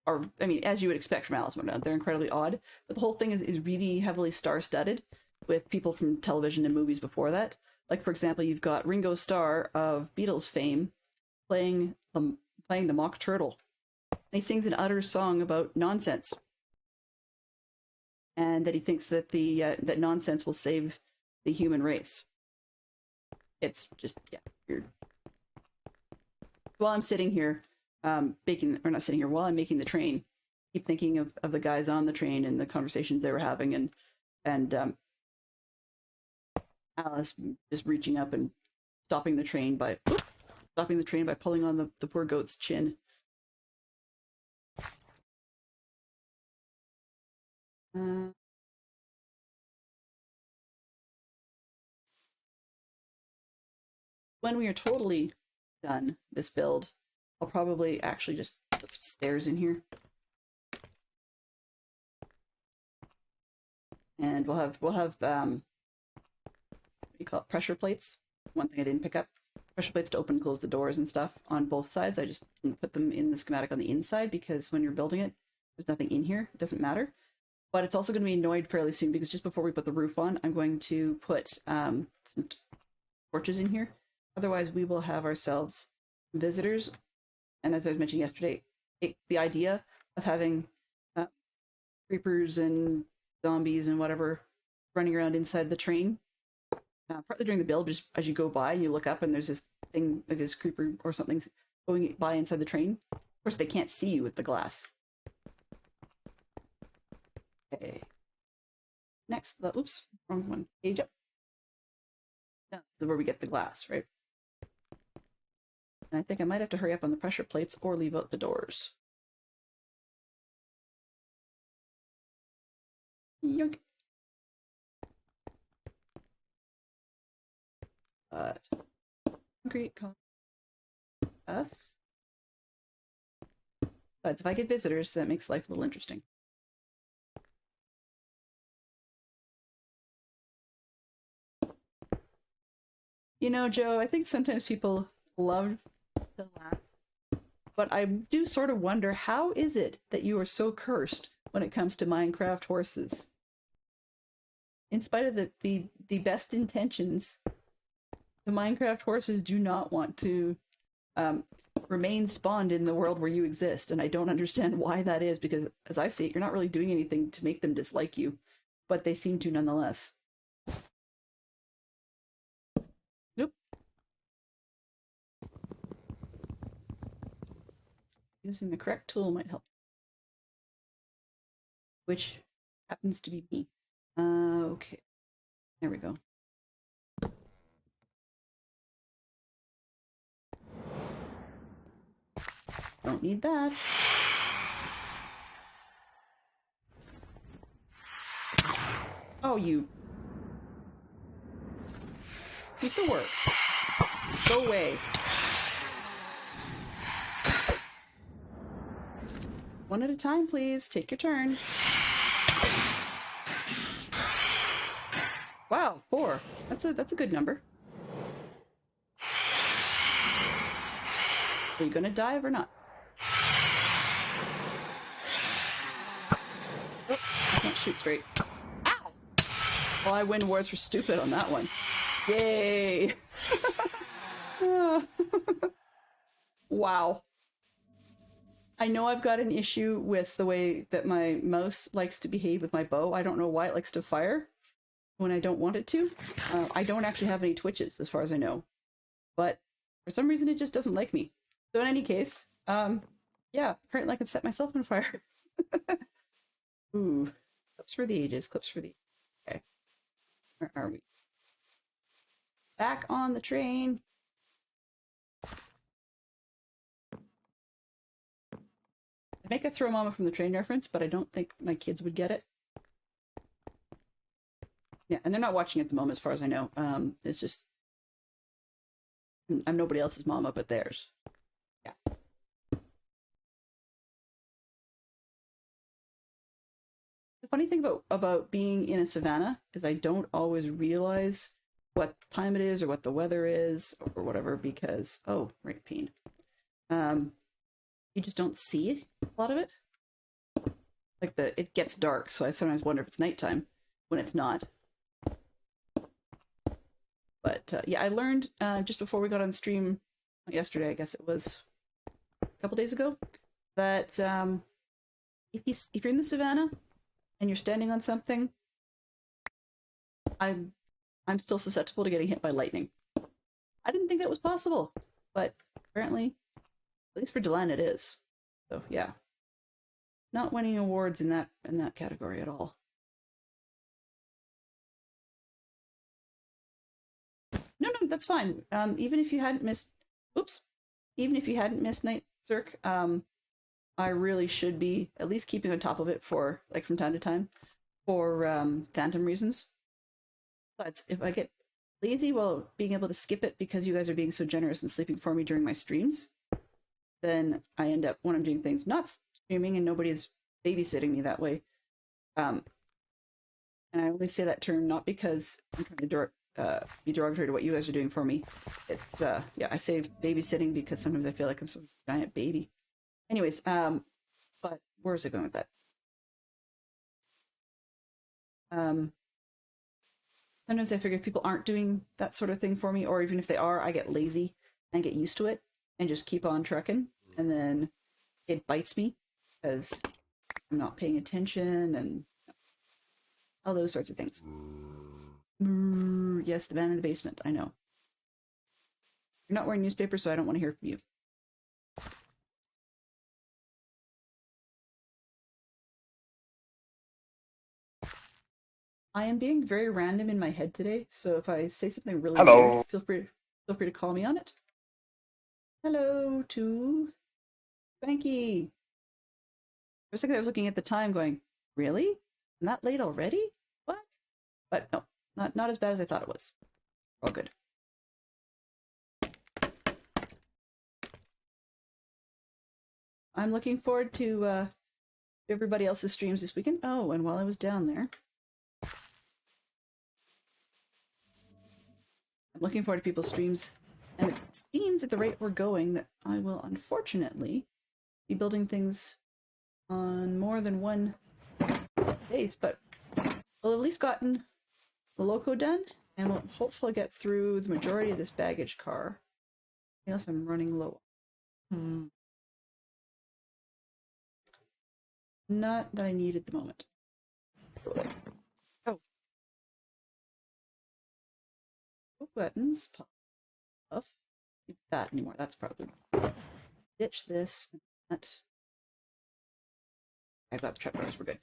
are, I mean, as you would expect from Alice in Wonderland, they're incredibly odd, but the whole thing is really heavily star-studded with people from television and movies before that. Like, for example, you've got Ringo Starr of Beatles fame playing the Mock Turtle. And he sings an utter song about nonsense, and that he thinks that that nonsense will save the human race. It's just, yeah, weird. While I'm sitting here, while I'm making the train, I keep thinking of the guys on the train and the conversations they were having, and Alice just reaching up and stopping the train by pulling on the poor goat's chin. When we are totally done this build, I'll probably actually just put some stairs in here. And we'll have what do you call it, pressure plates. One thing I didn't pick up. Pressure plates to open and close the doors and stuff on both sides. I just didn't put them in the schematic on the inside because when you're building it, there's nothing in here. It doesn't matter. But it's also going to be annoyed fairly soon because just before we put the roof on, I'm going to put some torches in here. Otherwise, we will have ourselves visitors. And as I was mentioning yesterday, the idea of having creepers and zombies and whatever running around inside the train, partly during the build, just as you go by, you look up and there's this thing, like this creeper or something going by inside the train. Of course, they can't see you with the glass. Okay. Next, oops, wrong one. Page up. No, this is where we get the glass, right? And I think I might have to hurry up on the pressure plates or leave out the doors. Yoink. But concrete, us. Besides, if I get visitors, that makes life a little interesting. You know, Joe, I think sometimes people love to laugh, but I do sort of wonder, how is it that you are so cursed when it comes to Minecraft horses? In spite of the best intentions, the Minecraft horses do not want to remain spawned in the world where you exist, and I don't understand why that is, because as I see it, you're not really doing anything to make them dislike you, but they seem to nonetheless. Nope. Using the correct tool might help. Which happens to be me. Okay. There we go. Don't need that. Oh, you piece of work. Go away. One at a time, please. Take your turn. Wow, 4. That's a good number. Are you gonna dive or not? Oh, I can't shoot straight. Ow! Well, I win awards for stupid on that one. Yay! Wow. I know I've got an issue with the way that my mouse likes to behave with my bow. I don't know why it likes to fire when I don't want it to. I don't actually have any twitches, as far as I know. But for some reason, it just doesn't like me. So in any case, yeah, apparently I can set myself on fire. Ooh, clips for the ages, clips for the... Okay. Where are we? Back on the train. I'd make a Throw Mama from the Train reference, but I don't think my kids would get it. Yeah, and they're not watching at the moment, as far as I know. It's just... I'm nobody else's mama but theirs. Yeah. The funny thing about being in a savannah is I don't always realize what time it is or what the weather is or whatever, because, oh, right, pain. You just don't see a lot of it. Like it gets dark, so I sometimes wonder if it's nighttime when it's not. But yeah, I learned just before we got on stream yesterday, I guess it was a couple days ago, that if you're in the savannah and you're standing on something, I'm I'm still susceptible to getting hit by lightning. I didn't think that was possible, but apparently, at least for Delenn, it is. So yeah, not winning awards in that category at all. No, that's fine. Even if you hadn't missed, oops, even if you hadn't missed Night Zerk, I really should be at least keeping on top of it for like from time to time for phantom reasons. But if I get lazy while being able to skip it because you guys are being so generous and sleeping for me during my streams, then I end up when I'm doing things not streaming and nobody is babysitting me that way. And I only say that term not because I'm trying to be derogatory to what you guys are doing for me. It's yeah, I say babysitting because sometimes I feel like I'm some giant baby. Anyways, but where is it going with that? Sometimes I figure if people aren't doing that sort of thing for me, or even if they are, I get lazy and get used to it and just keep on trucking, and then it bites me because I'm not paying attention and all those sorts of things. Yes, the man in the basement. I know. You're not wearing newspapers, so I don't want to hear from you. I am being very random in my head today, so if I say something really weird, feel free to call me on it. Hello to Spanky. For a second, I was looking at the time, going, "Really? Not late already? What?" But no, not as bad as I thought it was. All good. I'm looking forward to everybody else's streams this weekend. Oh, and while I was down there, I'm looking forward to people's streams. And it seems at the rate we're going that I will unfortunately be building things on more than one base, but we'll at least gotten the loco done, and we'll hopefully get through the majority of this baggage car. Unless I'm running low. Not that I need at the moment. Oh. Buttons. Puff. Not that anymore. That's probably ditch this. That. I got the trapdoors. We're good.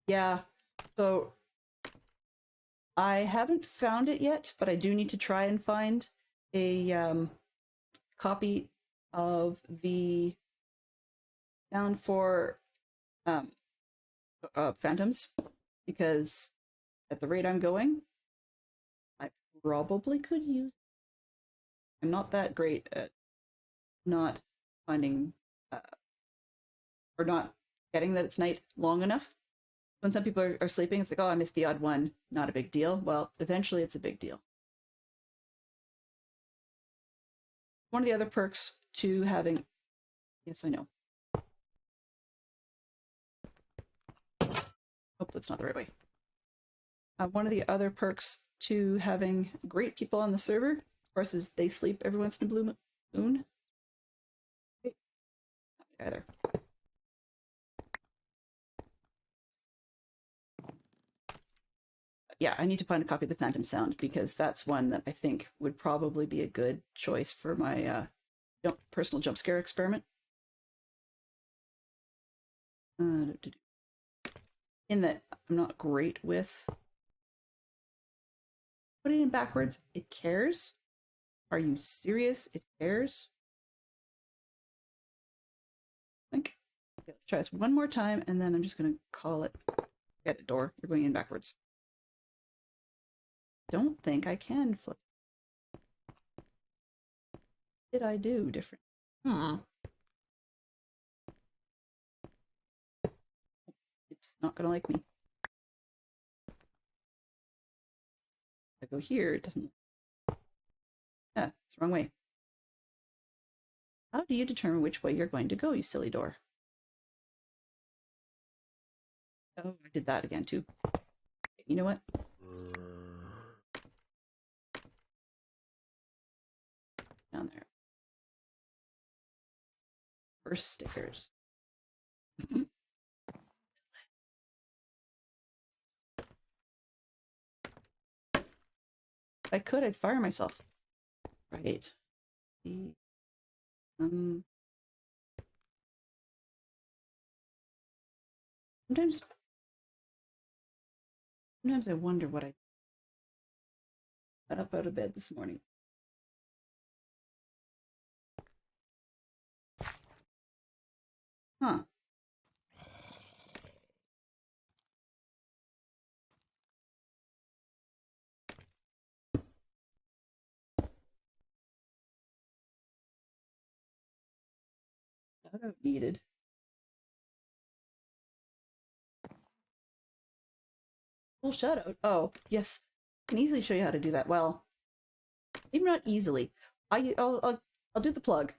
Yeah. So I haven't found it yet, but I do need to try and find a copy of the sound for phantoms, because at the rate I'm going, I probably could use. I'm not that great at not finding or not getting that it's night long enough. When some people are sleeping, it's like, oh, I missed the odd one. Not a big deal. Well, eventually it's a big deal. One of the other perks to having, yes, I know. Oh, that's not the right way. One of the other perks to having great people on the server, of course, is they sleep every once in a blue moon. Okay. Not either. Yeah, I need to find a copy of the Phantom Sound because that's one that I think would probably be a good choice for my personal jump scare experiment. In that I'm not great with putting it backwards. It cares. Are you serious? It cares. I think. Okay, let's try this one more time, and then I'm just gonna call it. Get a door. You're going in backwards. Don't think I can flip. What did I do different? It's not gonna like me. If I go here, it doesn't. Yeah, it's the wrong way. How do you determine which way you're going to go, you silly door? Oh, I did that again too. You know what? Down there. First stickers. If I could, I'd fire myself. Right. Um. Sometimes I wonder what I got up out of bed this morning. Huh. Shout out needed. Full shout out. Oh, yes. I can easily show you how to do that. Well, maybe not easily. I'll do the plug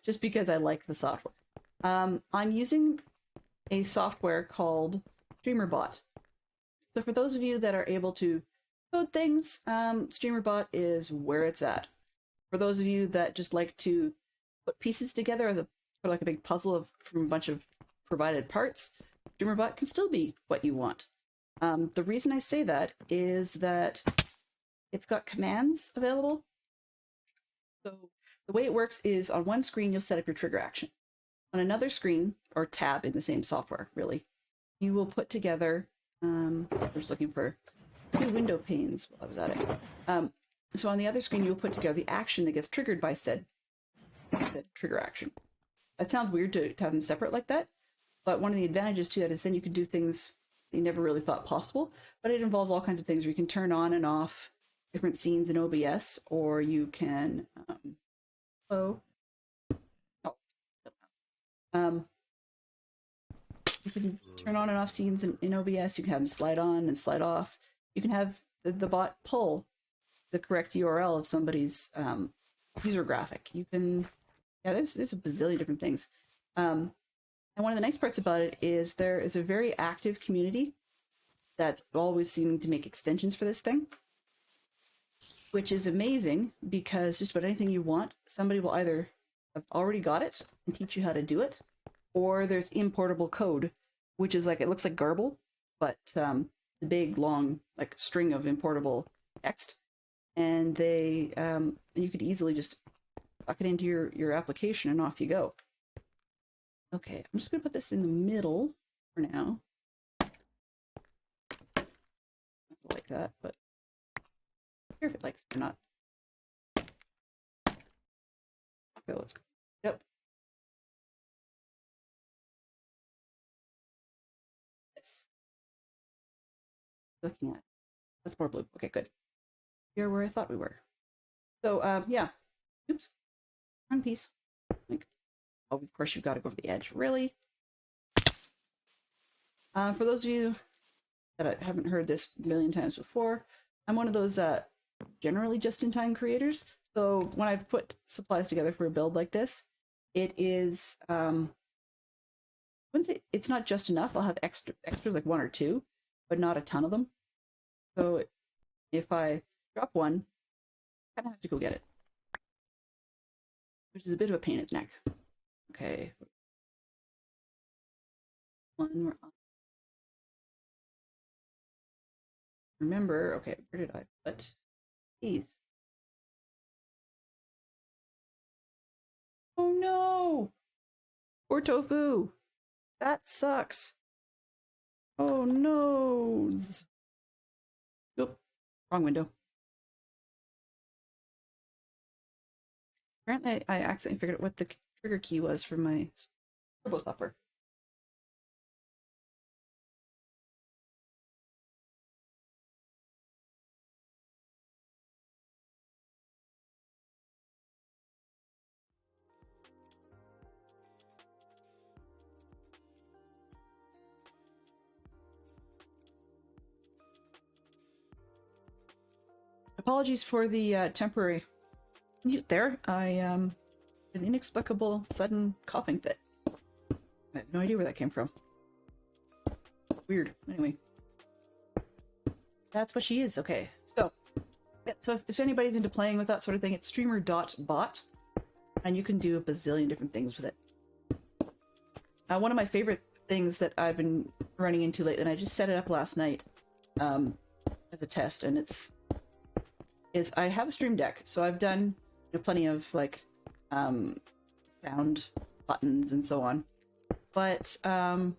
just because I like the software. I'm using a software called StreamerBot. So for those of you that are able to code things, StreamerBot is where it's at. For those of you that just like to put pieces together as like a big puzzle from a bunch of provided parts, StreamerBot can still be what you want. The reason I say that is that it's got commands available. So the way it works is on one screen, you'll set up your trigger action. On another screen, or tab in the same software, really, you will put together, I was looking for 2 window panes while I was at it. So on the other screen, you'll put together the action that gets triggered by said trigger action. That sounds weird to have them separate like that, but one of the advantages to that is then you can do things you never really thought possible, but it involves all kinds of things where you can turn on and off different scenes in OBS, or you can, you can turn on and off scenes in OBS, you can have them slide on and slide off, you can have the bot pull the correct URL of somebody's user graphic. You can, yeah, there's a bazillion different things. And one of the nice parts about it is there is a very active community that's always seeming to make extensions for this thing, which is amazing because just about anything you want, somebody will either have already got it and teach you how to do it, or there's importable code, which is like, it looks like Garble, but the big long like string of importable text, and they you could easily just tuck it into your application and off you go. Okay, I'm just gonna put this in the middle for now. Like that, but I don't care if it likes it or not. Okay, let's go. Yep. Yes. Looking at, that's more blue. Okay, good. You're where I thought we were. So yeah. Oops. One piece. Like, oh, of course you've got to go over the edge. Really? For those of you that I haven't heard this a million times before, I'm one of those generally just-in-time creators. So when I've put supplies together for a build like this, it is it's not just enough. I'll have extras like 1 or 2, but not a ton of them. So if I drop one, I kind of have to go get it, which is a bit of a pain in the neck. Okay. One more. Remember, okay, where did I put these? Oh no! Poor tofu! That sucks! Oh no! Oop, wrong window. Apparently I accidentally figured out what the trigger key was for my turbo stopper. Apologies for the temporary mute there. I an inexplicable sudden coughing fit. I have no idea where that came from. Weird. Anyway. That's what she is. Okay. So if anybody's into playing with that sort of thing, it's streamer.bot. And you can do a bazillion different things with it. One of my favorite things that I've been running into lately, and I just set it up last night as a test, and is I have a stream deck. So I've done plenty of like sound buttons and so on. But I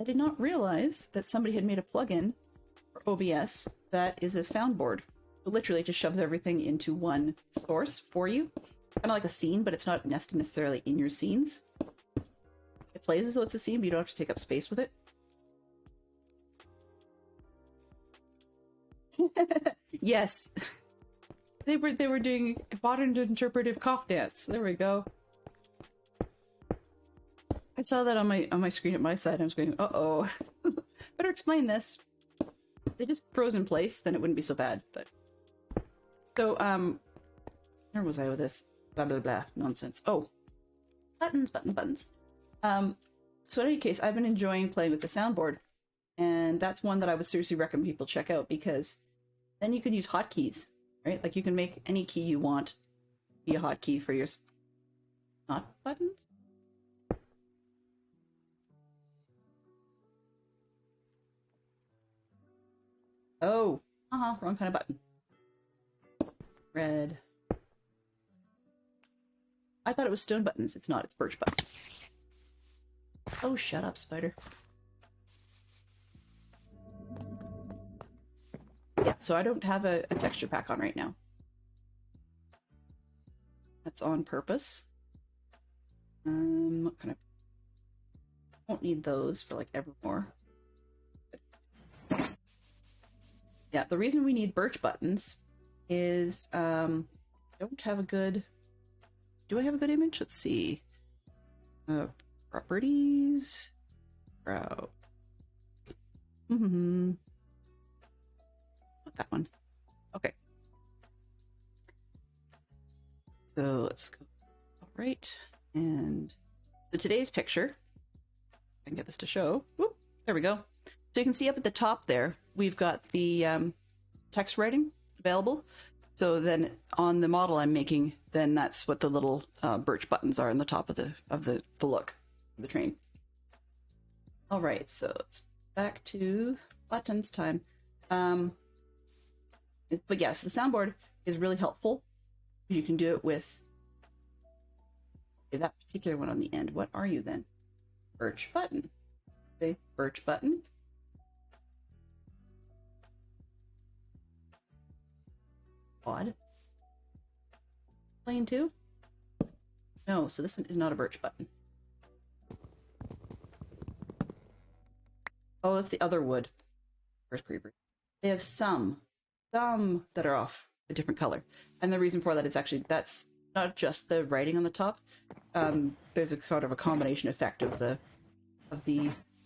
did not realize that somebody had made a plugin for OBS that is a soundboard. It literally just shoves everything into one source for you. Kind of like a scene, but it's not nested necessarily in your scenes. It plays as though it's a scene, but you don't have to take up space with it. Yes. They were doing modern interpretive cough dance. There we go. I saw that on my screen at my side. I was going, uh-oh. Better explain this. If they just froze in place, then it wouldn't be so bad, but so where was I with this? Blah blah blah nonsense. Oh. Buttons. So in any case, I've been enjoying playing with the soundboard, and that's one that I would seriously recommend people check out, because then you can use hotkeys, right? Like you can make any key you want be a hotkey for your not buttons. Oh, wrong kind of button. Red. I thought it was stone buttons. It's not. It's birch buttons. Oh, shut up, spider. Yeah, so I don't have a texture pack on right now. That's on purpose. What kind of... Won't need those for, like, evermore. Yeah, the reason we need birch buttons is, don't have a good... Do I have a good image? Let's see. Properties. Not that one. Okay. So let's go. All right. And so today's picture, I can get this to show. Whoop, there we go. So you can see up at the top there, we've got the text writing available. So then on the model I'm making, then that's what the little birch buttons are on the top of the look of the train. All right, so it's back to buttons time. But yes, the soundboard is really helpful. You can do it with that particular one on the end. What are you then? Birch button. Okay, birch button. Odd. Plain too? No, so this one is not a birch button. Oh, that's the other wood. Where's creeper? They have some that are off a different color. And the reason for that is actually, that's not just the writing on the top. There's a sort of a combination effect of the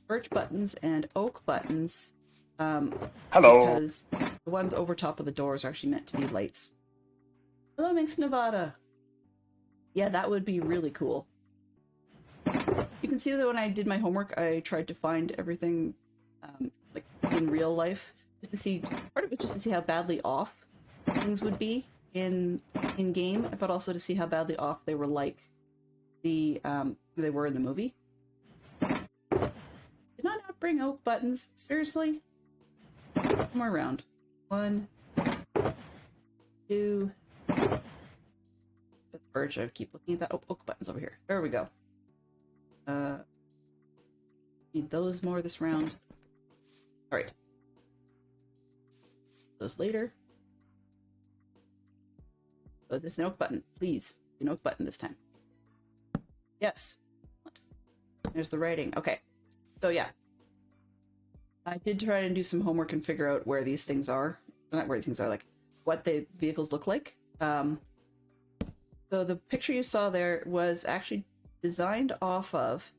birch buttons and oak buttons. Hello. Because the ones over top of the doors are actually meant to be lights. Hello, Minx Nevada. Yeah, that would be really cool. You can see that when I did my homework, I tried to find everything like in real life, just to see, part of it just to see how badly off things would be in game, but also to see how badly off they were like they were in the movie. Did I not bring oak buttons? Seriously? Somewhere around. 1, 2. That's birch. I keep looking at that. Oh, oak buttons over here. There we go. Need those more this round. All right. Those later. So this is an oak button, please. An oak button this time. Yes. There's the writing. Okay. So yeah. I did try to do some homework and figure out where these things are. Not where these things are, like what the vehicles look like. So the picture you saw there was actually designed off of,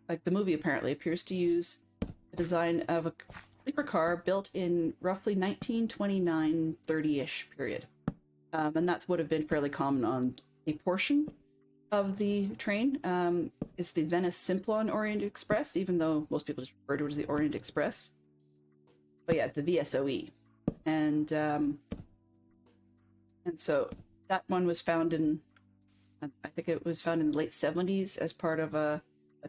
like the movie apparently appears to use a design of a sleeper car built in roughly 1929, 30-ish period. And that's would have been fairly common on a portion of the train. It's the Venice Simplon Orient Express, even though most people just refer to it as the Orient Express. But yeah, the VSOE. And so that one was found in, I think it was found in the late 70s as part of a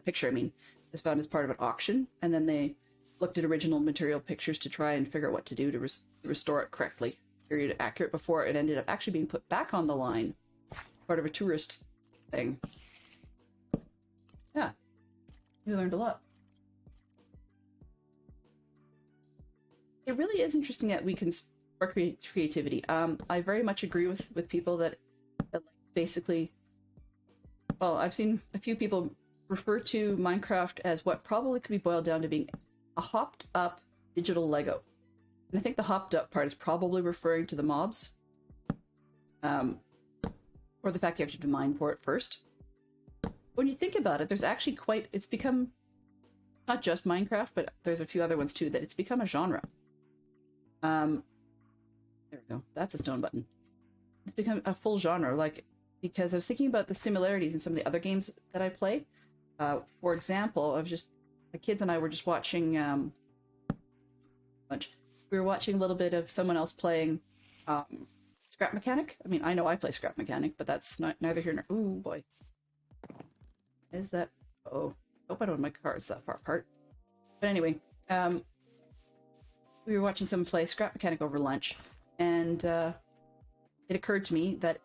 picture, I mean, was found as part of an auction. And then they looked at original material pictures to try and figure out what to do to restore it correctly, period accurate, before it ended up actually being put back on the line, part of a tourist thing. Yeah, we learned a lot. It really is interesting that we can spark creativity. I very much agree with people that basically, well, I've seen a few people refer to Minecraft as what probably could be boiled down to being a hopped up digital Lego. And I think the hopped up part is probably referring to the mobs. Or the fact you have to mine for it first. When you think about it, there's actually it's become not just Minecraft, but there's a few other ones too, that it's become a genre. There we go. That's a stone button. It's become a full genre, like, because I was thinking about the similarities in some of the other games that I play. For example, the kids and I were just watching we were watching a little bit of someone else playing Scrap Mechanic. I mean, I know I play Scrap Mechanic, but that's neither here nor... Ooh, boy. Is that... Oh. Hope I don't have my cards that far apart. But anyway, we were watching someone play Scrap Mechanic over lunch, and it occurred to me that,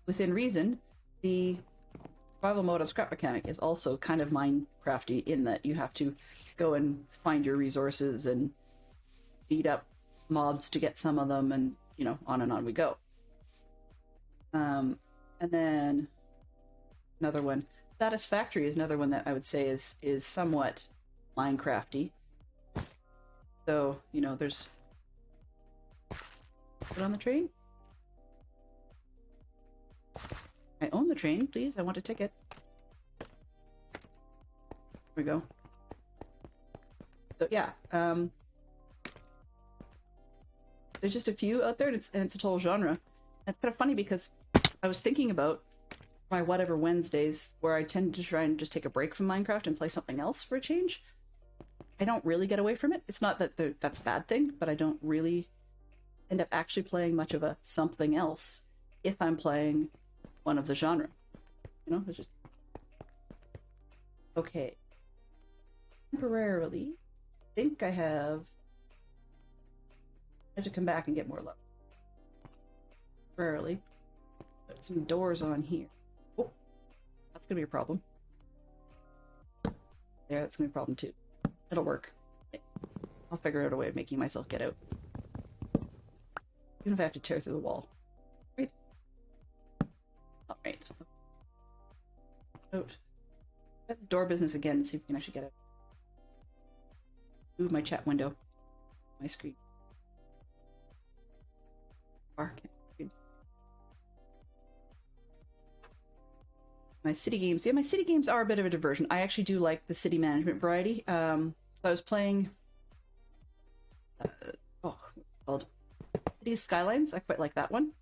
within reason, the survival mode of Scrap Mechanic is also kind of Minecrafty in that you have to go and find your resources and beat up mobs to get some of them, and, you know, on and on we go. And then another one. Satisfactory is another one that I would say is somewhat Minecrafty. So, you know, there's... Put on the train? I own the train, please. I want a ticket. There we go. So, yeah. There's just a few out there, and it's a total genre. And it's kind of funny because I was thinking about my whatever Wednesdays where I tend to try and just take a break from Minecraft and play something else for a change. I don't really get away from it. It's not that that's a bad thing, but I don't really end up actually playing much of a something else if I'm playing one of the genre. You know, it's just... Okay. Temporarily, I think I have to come back and get more love. Temporarily. Put some doors on here. Oh, that's gonna be a problem. There, that's gonna be a problem too. It'll work. I'll figure out a way of making myself get out. Even if I have to tear through the wall. Right. Alright. Out. Got this door business again and see if we can actually get out. Move my chat window. My screen. My city games. Yeah, my city games are a bit of a diversion. I actually do like the city management variety. So I was playing... what's it called? Cities Skylines. I quite like that one.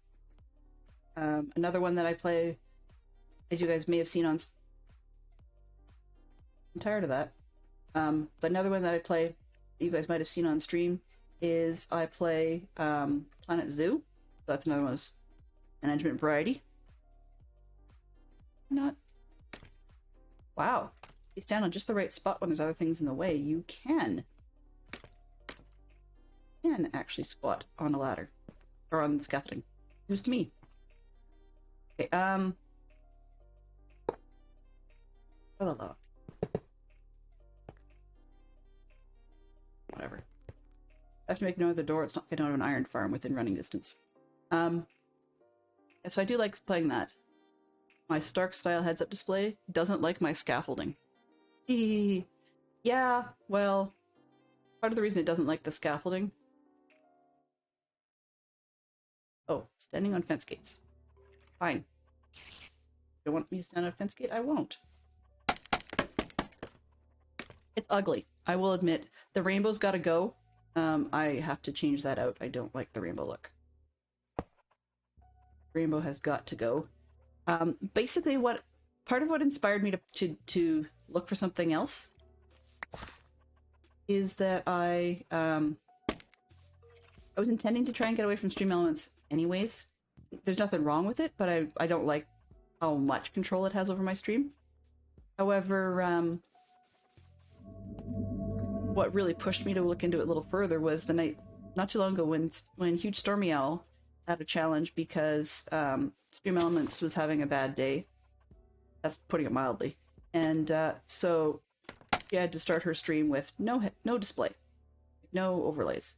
Another one that I play, as you guys may have seen on... I'm tired of that. But another one that I play, that you guys might have seen on stream, is I play Planet Zoo. So that's another one's management variety. Not... Wow. You stand on just the right spot when there's other things in the way. You can actually squat on a ladder. Or on the scaffolding. Just me. Okay, Hello. Whatever. I have to make another door. It's not... I don't have an iron farm within running distance. So I do like playing that. My Stark style heads-up display doesn't like my scaffolding. Yeah, well, part of the reason it doesn't like the scaffolding... Oh, standing on fence gates. Fine. If you want me to stand on a fence gate, I won't. It's ugly. I will admit. The rainbow's gotta go. I have to change that out. I don't like the rainbow look. Rainbow has got to go. Basically what part of what inspired me to look for something else is that I was intending to try and get away from Stream Elements anyways. There's nothing wrong with it, but I don't like how much control it has over my stream. However, what really pushed me to look into it a little further was the night, not too long ago, when Huge Stormy Owl had a challenge because Stream Elements was having a bad day. That's putting it mildly. And so she had to start her stream with no display, no overlays.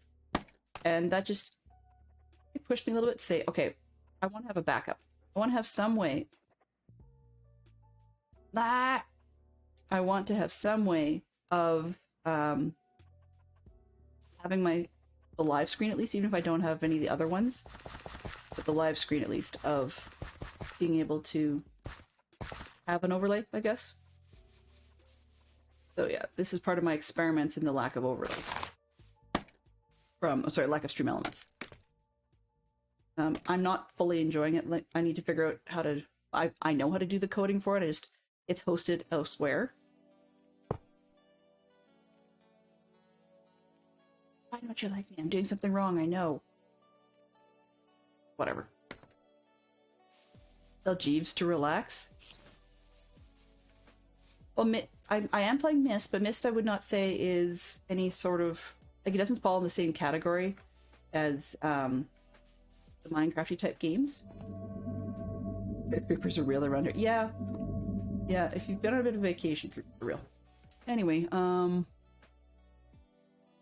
And that just it pushed me a little bit to say, okay, I want to have a backup. I want to have some way. I want to have some way of having the live screen at least, even if I don't have any of the other ones, but the live screen at least of being able to have an overlay, I guess. So yeah, this is part of my experiments in the lack of overlay. Lack of Stream Elements. I'm not fully enjoying it. Like, I need to figure out how to. I know how to do the coding for it. It's hosted elsewhere. Why don't you like me? I'm doing something wrong. I know. Whatever. Tell Jeeves to relax. Well, I am playing Myst, but Myst I would not say is any sort of like it doesn't fall in the same category as the Minecrafty type games. The creepers are real around here. Yeah. If you've been on a bit of vacation, creepers are real. Anyway, so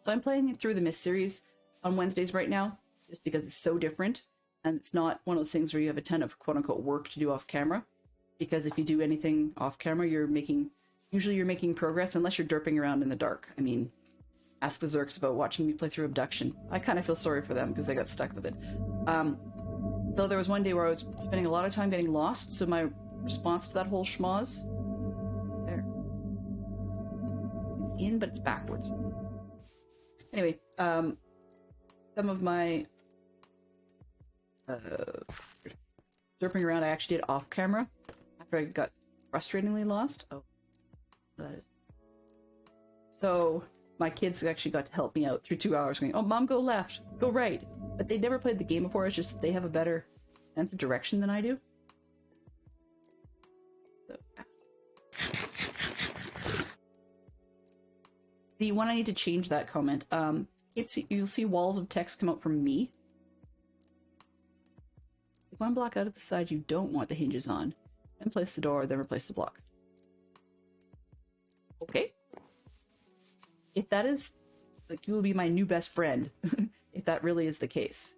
I'm playing it through the Myst series on Wednesdays right now, just because it's so different, and it's not one of those things where you have a ton of quote unquote work to do off camera. Because if you do anything off camera, usually you're making progress, unless you're derping around in the dark. I mean, ask the Zerks about watching me play through Abduction. I kind of feel sorry for them because I got stuck with it. Though there was one day where I was spending a lot of time getting lost, so my response to that whole schmoz, there. It's in, but it's backwards. Anyway, some of my derping around I actually did off camera after I got frustratingly lost. Oh, that is. So my kids actually got to help me out through 2 hours going, oh, Mom, go left, go right. But they'd never played the game before, it's just they have a better sense of direction than I do. So, the one I need to change that comment. You'll see walls of text come out from me. If one block out at the side you don't want the hinges on, then place the door, then replace the block. Okay. If that is, like, you will be my new best friend, if that really is the case.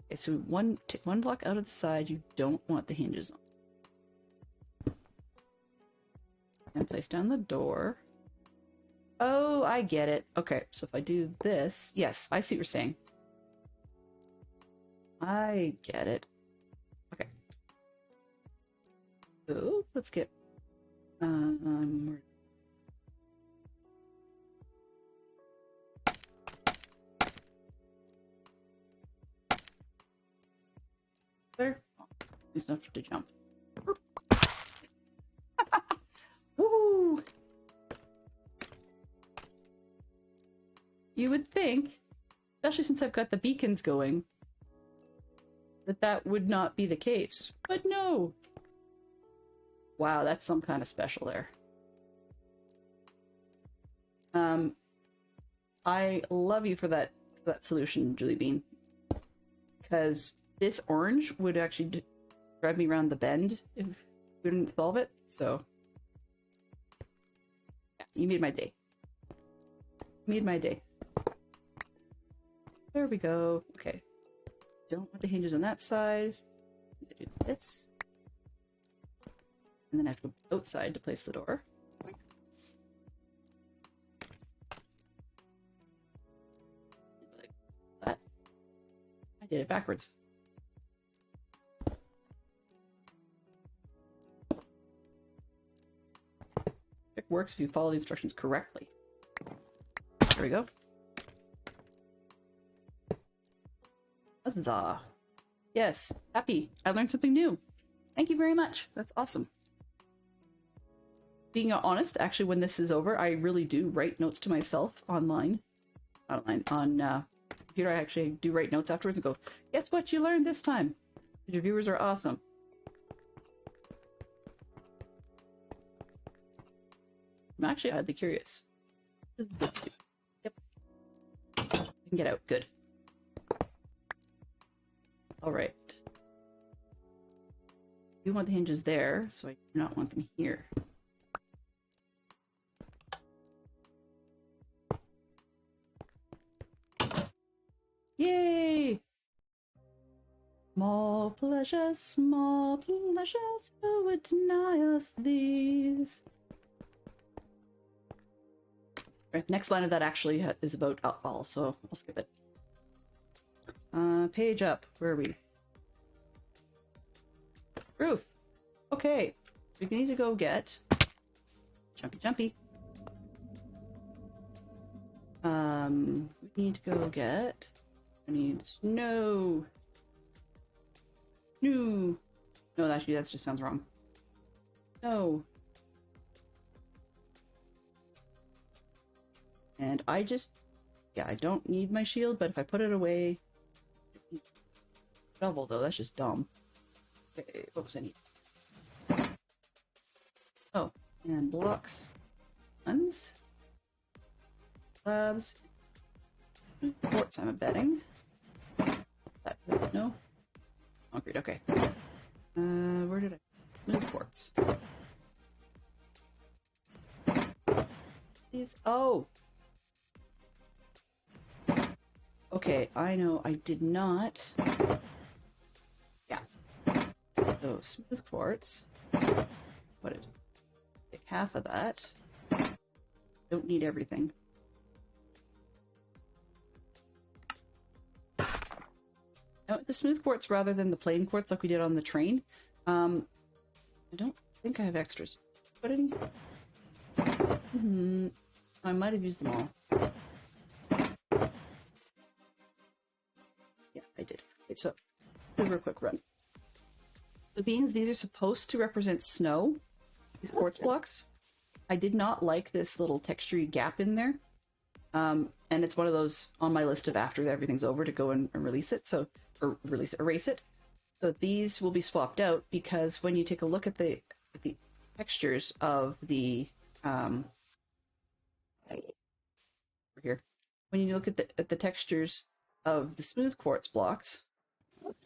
Okay, so one block out of the side you don't want the hinges on. And place down the door. Oh, I get it. Okay, so if I do this, yes, I see what you're saying. I get it. Okay. So let's get there. Oh, it's enough to jump. Woohoo! You would think, especially since I've got the beacons going, that would not be the case. But no! Wow, that's some kind of special there. I love you for that solution, Julie Bean. Because this orange would actually drive me around the bend if we didn't solve it, so... Yeah, you made my day. You made my day. There we go. Okay. Don't want the hinges on that side. I do this. And then I have to go outside to place the door. Like that. I did it backwards. It works if you follow the instructions correctly. There we go. Huzzah. Yes, happy. I learned something new. Thank you very much. That's awesome. being honest, actually, when this is over, I really do write notes to myself online. Not online, on computer. I actually do write notes afterwards and go, guess what you learned this time? Your viewers are awesome. I'm actually oddly curious. What does this do? Yep. I can get out. Good. Alright. You want the hinges there, so I do not want them here. Yay! Small pleasures, who would deny us these? Right, next line of that actually is about alcohol, so I'll skip it. Page up. Where are we? Roof. Okay. We need to go get... Jumpy. We need to go get... I need snow. No. No, actually, that just sounds wrong. No. And I just... Yeah, I don't need my shield, but if I put it away... Shovel, though, that's just dumb. Okay, what was I need? Oh, and blocks. Guns. Slabs. Quartz, I'm betting. That, no? Concrete, okay. Where did I... Move quartz. These... Oh! Okay, I know I did not... Yeah. So, smooth quartz. What did... Take half of that. Don't need everything. Now, the smooth quartz rather than the plain quartz like we did on the train. I don't think I have extras. Put any? I might have used them all. Yeah, I did. Okay, so, do a real quick run. The beans, these are supposed to represent snow. These quartz blocks. I did not like this little textury gap in there. And it's one of those on my list of after everything's over to go and release it. So, or erase it. So these will be swapped out because when you take a look at the textures of the over here, when you look at the textures of the smooth quartz blocks,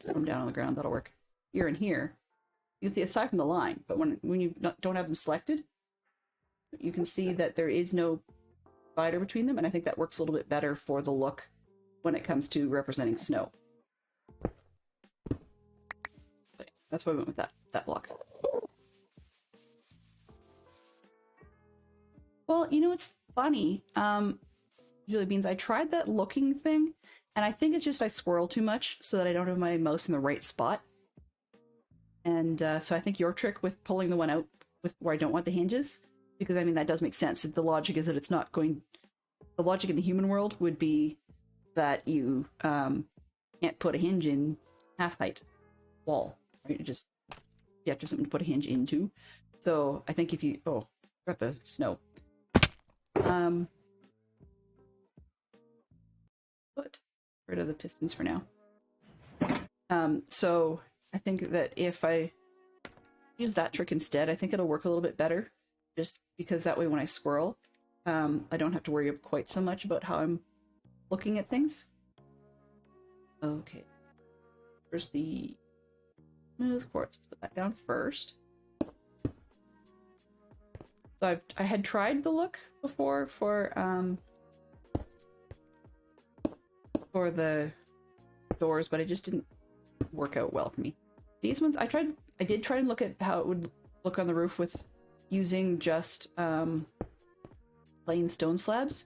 put them down on the ground. That'll work. Here and here, you can see aside from the line, but when you don't have them selected, you can see that there is no divider between them, and I think that works a little bit better for the look when it comes to representing snow. But that's why I went with that block. Well, you know, it's funny. Julie Beans, I tried that looking thing, and I think it's just I squirrel too much so that I don't have my mouse in the right spot. And so I think your trick with pulling the one out with where I don't want the hinges, because I mean, that does make sense. The logic is that it's not going... The logic in the human world would be that you can't put a hinge in half-height wall, right? You have to have something to put a hinge into. So I think if you... Oh, got the snow. Put rid of the pistons for now. So I think that if I use that trick instead, I think it'll work a little bit better. Just because that way when I squirrel, I don't have to worry quite so much about how I'm looking at things. Okay. Where's the smooth quartz? Put that down first. So I had tried the look before for the doors, but it just didn't work out well for me. These ones, I did try and look at how it would look on the roof with using just plain stone slabs,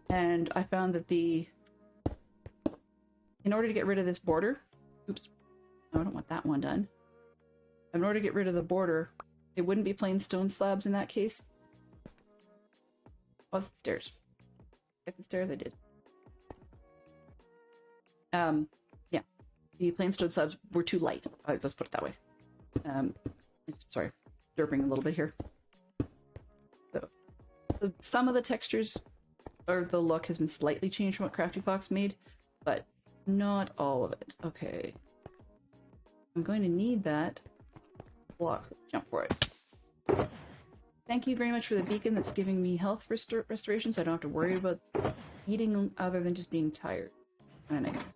and I found that in order to get rid of this border, oops, no, I don't want that one done. In order to get rid of the border, it wouldn't be plain stone slabs in that case. Oh, it's the stairs. Get the stairs, I did. Yeah, the plain stone slabs were too light. Let's put it that way. Sorry, derping a little bit here. some of the textures or the look has been slightly changed from what Crafty Fox made, but not all of it. Okay. I'm going to need that block. Let's jump for it. Thank you very much for the beacon that's giving me health restoration, so I don't have to worry about eating other than just being tired. Kind of nice.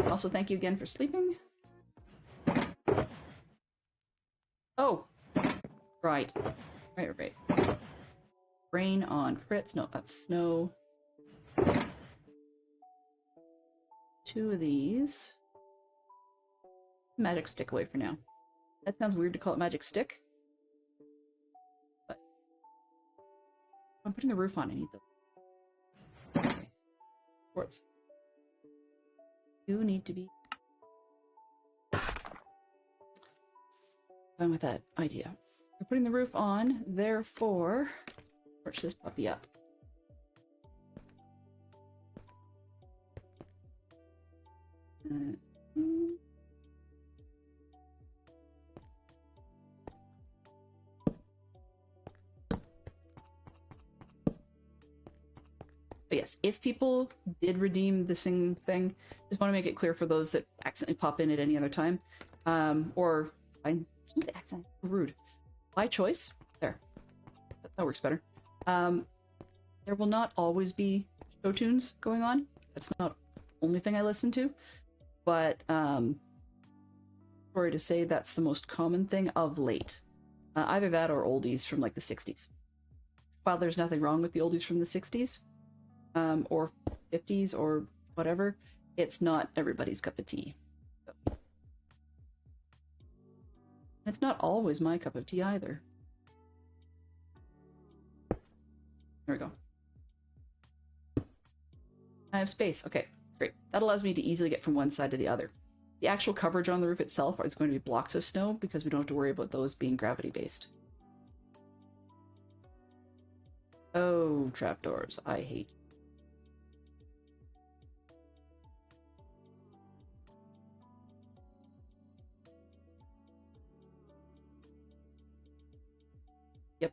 Also, thank you again for sleeping. Oh! Right. Right. Rain on Fritz. No, that's snow. 2 of these. Magic stick away for now. That sounds weird to call it magic stick. But I'm putting the roof on, I need them. Okay. Quartz. You need to be done with that idea. We're putting the roof on, therefore torch this puppy up. But yes, if people did redeem the sing thing, just want to make it clear for those that accidentally pop in at any other time, or by accident, rude, by choice. There, that works better. There will not always be show tunes going on. That's not the only thing I listen to, but sorry to say that's the most common thing of late. Either that or oldies from like the 60s. While there's nothing wrong with the oldies from the 60s, or 50s or whatever, it's not everybody's cup of tea. So. It's not always my cup of tea either. There we go. I have space. Okay, great. That allows me to easily get from one side to the other. The actual coverage on the roof itself is going to be blocks of snow because we don't have to worry about those being gravity-based. Oh, trapdoors. I hate. Yep.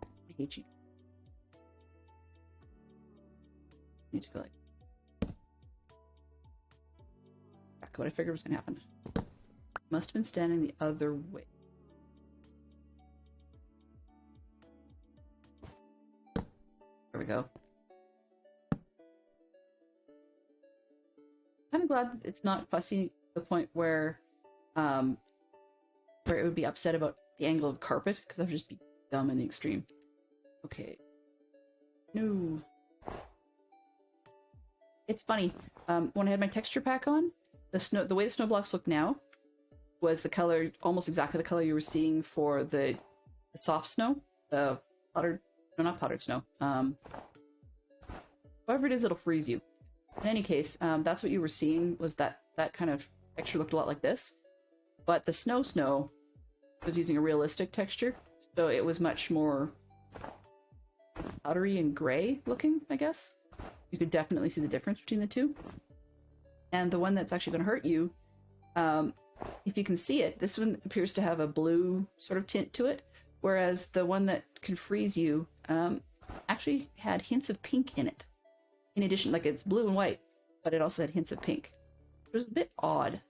I hate you. Need to go like back. What I figured was gonna happen. Must have been standing the other way. There we go. Kind of glad that it's not fussy to the point where it would be upset about the angle of carpet, because that would just be dumb in the extreme. Okay. No. It's funny. When I had my texture pack on, the way the snow blocks look now was the color, almost exactly the color you were seeing for the soft snow, the powdered, no, not powdered snow. However it is, it'll freeze you. In any case, that's what you were seeing, was that kind of texture looked a lot like this. But the snow was using a realistic texture, so it was much more powdery and gray looking, I guess. You could definitely see the difference between the two. And the one that's actually going to hurt you, if you can see it, this one appears to have a blue sort of tint to it, whereas the one that can freeze you actually had hints of pink in it. In addition, like, it's blue and white, but it also had hints of pink. It was a bit odd,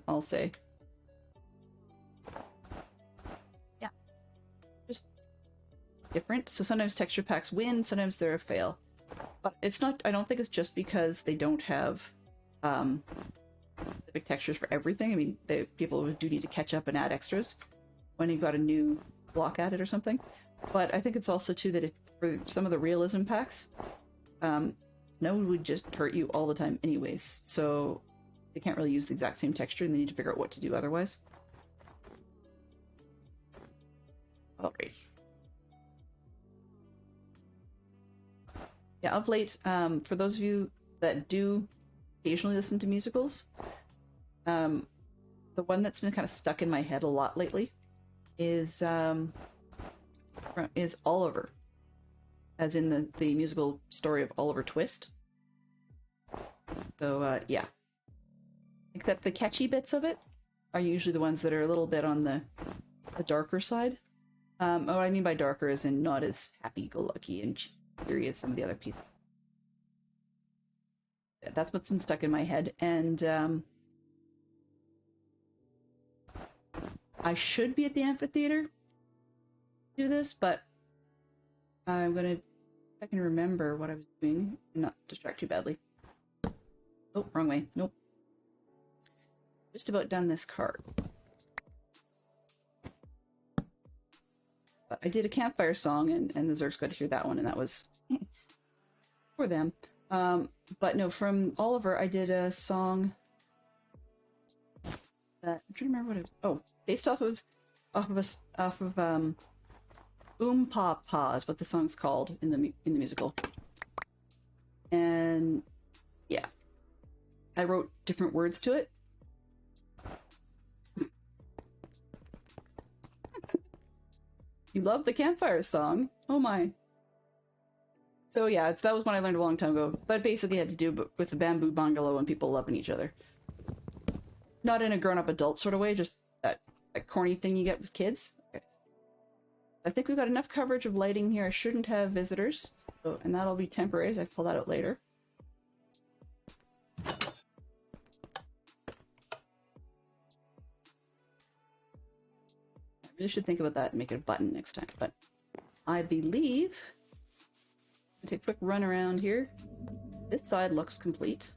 I'll say. Yeah. Just different. So sometimes texture packs win, sometimes they're a fail. But it's not, I don't think it's just because they don't have specific textures for everything. I mean, people do need to catch up and add extras when you've got a new block added or something. But I think it's also, too, that if for some of the realism packs, snow would just hurt you all the time anyways, so they can't really use the exact same texture and they need to figure out what to do otherwise. Alright. Yeah, of late, for those of you that do occasionally listen to musicals, the one that's been kind of stuck in my head a lot lately is Oliver, as in the musical story of Oliver Twist. So, yeah. Except the catchy bits of it are usually the ones that are a little bit on the darker side. What I mean by darker is in not as happy-go-lucky and cheery as some of the other pieces. That's what's been stuck in my head, and I should be at the amphitheater to do this, but I'm gonna, if I can remember what I was doing and not distract too badly. Oh, wrong way. Nope. Just about done this card. But I did a campfire song, and the Zergs got to hear that one, and that was for them. But no, from Oliver, I did a song that I'm trying to remember what it was. Oh, based off of Boom Pa Pa is what the song's called in the musical. And yeah, I wrote different words to it. You love the campfire song? Oh my. So yeah, that was one I learned a long time ago, but basically had to do with the bamboo bungalow and people loving each other. Not in a grown-up adult sort of way, just that corny thing you get with kids. Okay. I think we've got enough coverage of lighting here. I shouldn't have visitors, so, and that'll be temporary, so I can pull that out later. I really should think about that and make it a button next time, but I believe I'll take a quick run around here. This side looks complete.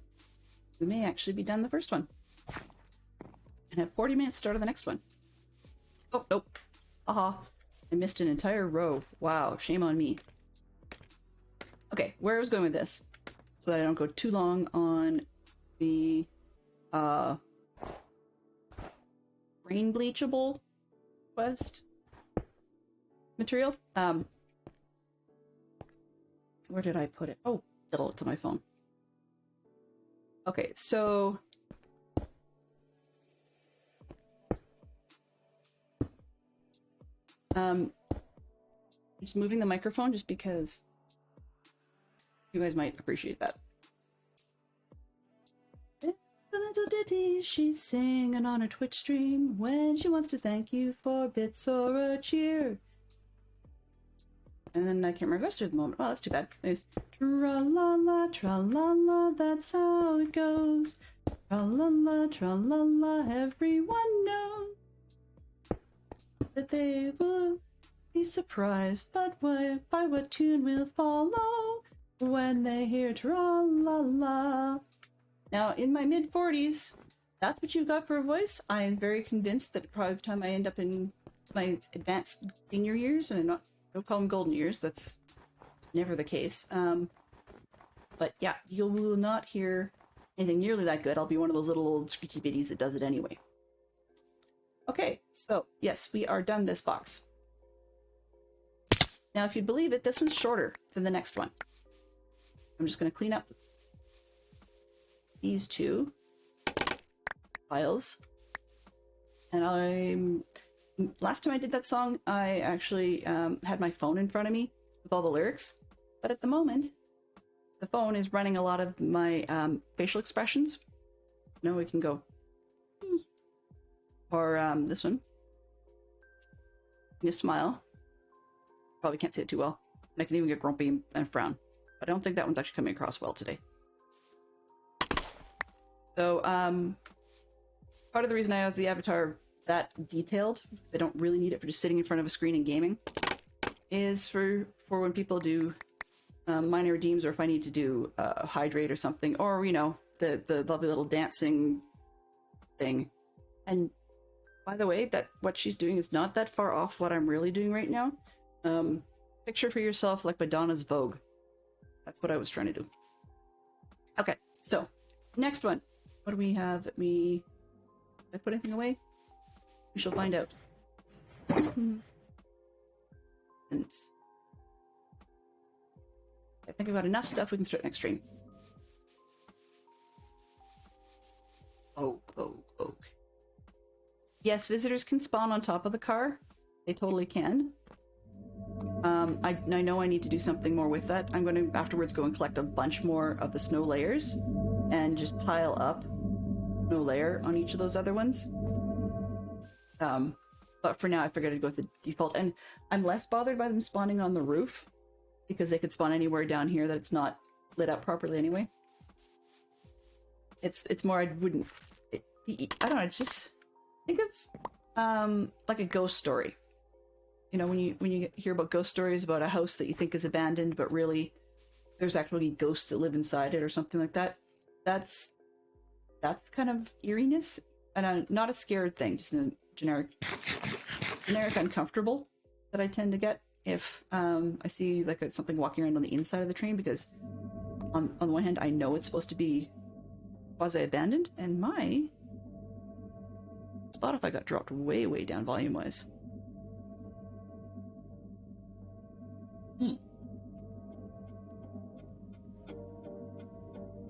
We may actually be done the first one. And have 40 minutes start of the next one. Oh, nope. Aha. I missed an entire row. Wow, shame on me. Okay, where I was going with this, so that I don't go too long on the brain bleachable quest material. Where did I put it? Oh, it'll to my phone. Okay, so just moving the microphone just because you guys might appreciate that. It's a little ditty she's singing on her Twitch stream when she wants to thank you for bits or a cheer. And then I can't remember the rest of the moment. Well, that's too bad. There's tra-la-la, that's how it goes. Tra-la-la, everyone knows that they will be surprised by what tune will follow when they hear tra-la-la. Now, in my mid-40s, that's what you've got for a voice. I am very convinced that probably the time I end up in my advanced senior years, and don't call them golden years, that's never the case. But yeah, you will not hear anything nearly that good. I'll be one of those little old screechy bitties that does it anyway. Okay, so yes, we are done this box. Now, if you'd believe it, this one's shorter than the next one. I'm just going to clean up these two files. And last time I did that song, I actually had my phone in front of me with all the lyrics. But at the moment, the phone is running a lot of my facial expressions. Now we can go. Or this one. You smile. Probably can't see it too well. And I can even get grumpy and frown. But I don't think that one's actually coming across well today. So, part of the reason I have the avatar that detailed, they don't really need it for just sitting in front of a screen and gaming, is for when people do minor redeems, or if I need to do hydrate or something, or, you know, the lovely little dancing thing. And by the way, that what she's doing is not that far off what I'm really doing right now. Picture for yourself like Madonna's Vogue. That's what I was trying to do. Okay, so next one. What do we have that did I put anything away? We shall find out. And I think I've got enough stuff we can start next stream. Oak. Yes, visitors can spawn on top of the car. They totally can. I know I need to do something more with that. I'm going to afterwards go and collect a bunch more of the snow layers and just pile up snow layer on each of those other ones. But for now, I figured I'd go with the default. And I'm less bothered by them spawning on the roof, because they could spawn anywhere down here that it's not lit up properly anyway. It's more, I wouldn't... I don't know, just think of like a ghost story. You know, when you hear about ghost stories about a house that you think is abandoned, but really there's actually ghosts that live inside it or something like that. That's kind of eeriness, and not a scared thing, just a generic uncomfortable that I tend to get if I see like something walking around on the inside of the train, because on the one hand I know it's supposed to be quasi-abandoned, and my Spotify got dropped way down volume-wise.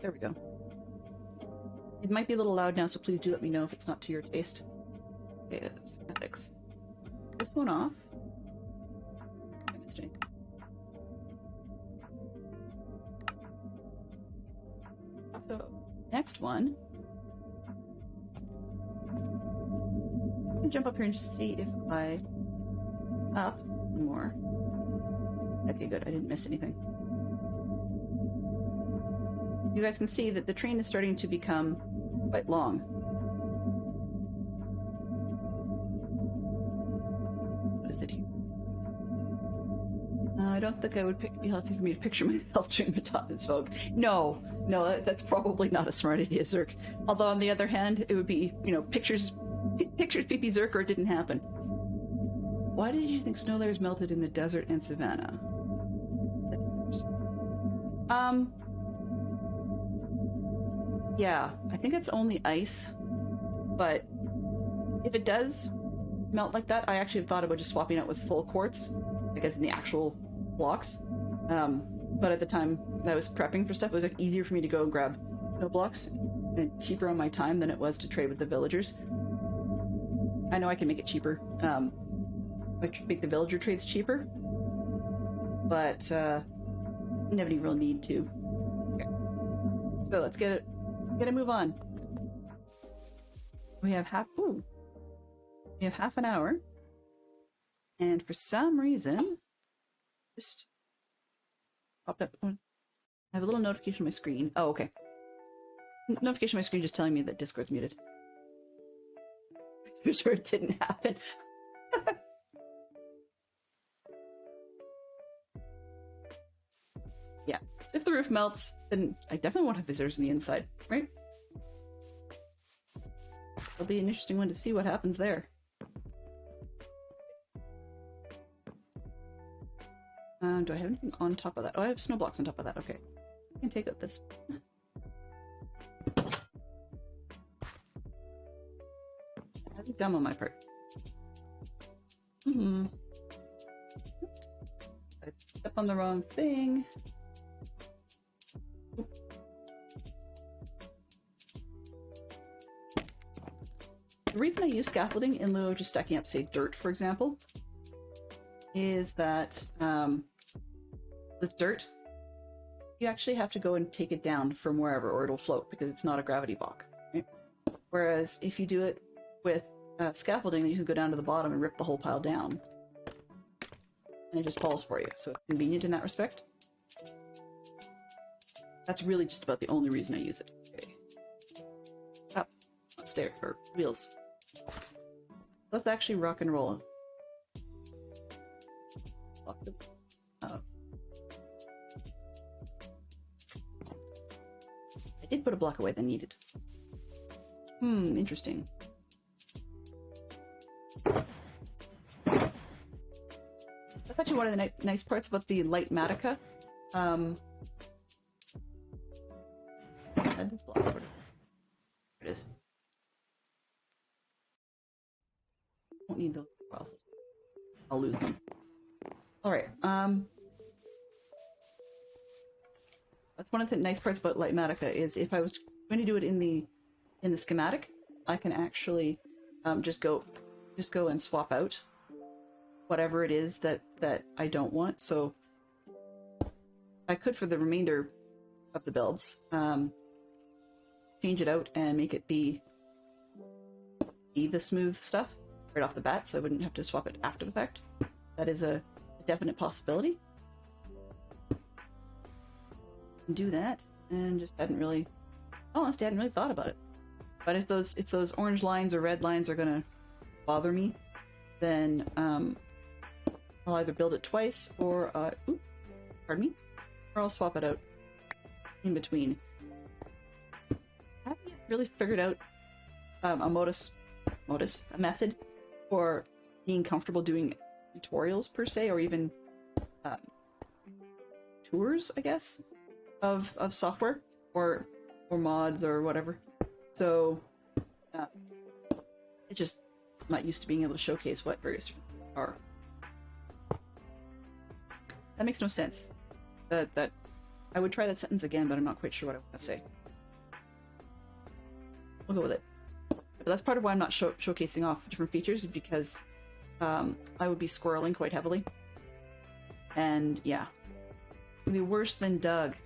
There we go. It might be a little loud now, so please do let me know if it's not to your taste. Okay, schematics. This one off. Chemistry. So, next one. I'm gonna jump up here and just see if I up more. Okay, good. I didn't miss anything. You guys can see that the train is starting to become quite long. What is it here? I don't think I would be healthy for me to picture myself during Matana's Vogue. No, that's probably not a smart idea, Zerk. Although on the other hand, it would be, you know, pictures PP Zerk, or it didn't happen. Why did you think snow layers melted in the desert and savannah? Yeah, I think it's only ice, but if it does melt like that, I actually have thought about just swapping out with full quartz, I guess in the actual blocks. But at the time that I was prepping for stuff, it was like easier for me to go and grab snow blocks, and cheaper on my time than it was to trade with the villagers. I know I can make it cheaper, like make the villager trades cheaper, but didn't have any real need to. Okay, so let's get it. Gotta move on. We have half an hour, and for some reason, just popped up. I have a little notification on my screen. Oh, okay. Notification on my screen just telling me that Discord's muted. I'm sure it didn't happen. Yeah. If the roof melts, then I definitely won't have visitors on the inside, right? It'll be an interesting one to see what happens there. Do I have anything on top of that? Oh, I have snow blocks on top of that. Okay. I can take out this. That's dumb on my part. I picked up on the wrong thing. The reason I use scaffolding in lieu of just stacking up, say, dirt, for example, is that with dirt, you actually have to go and take it down from wherever, or it'll float, because it's not a gravity block. Right? Whereas if you do it with scaffolding, then you can go down to the bottom and rip the whole pile down, and it just falls for you. So it's convenient in that respect. That's really just about the only reason I use it. Okay. Up, not stair, or wheels. Let's actually rock and roll. I did put a block away that needed. Interesting. That's actually one of the nice parts about the light Matica. Add the block. There it is. Won't need the files. I'll lose them. Alright, that's one of the nice parts about Lightmatica, is if I was going to do it in the schematic, I can actually just go and swap out whatever it is that I don't want. So I could, for the remainder of the builds, change it out and make it be the smooth stuff, right off the bat, so I wouldn't have to swap it after the fact. That is a definite possibility. Do that, and just hadn't really, honestly, hadn't really thought about it. But if those orange lines or red lines are gonna bother me, then I'll either build it twice or pardon me, or I'll swap it out in between. Have you really figured out a method for being comfortable doing tutorials per se, or even tours, I guess, of software or mods or whatever? So it's just not used to being able to showcase what various things are. That makes no sense. That I would try that sentence again, but I'm not quite sure what I want to say. We'll go with it. But that's part of why I'm not showcasing off different features, because I would be squirreling quite heavily. And yeah, it'd be worse than Doug.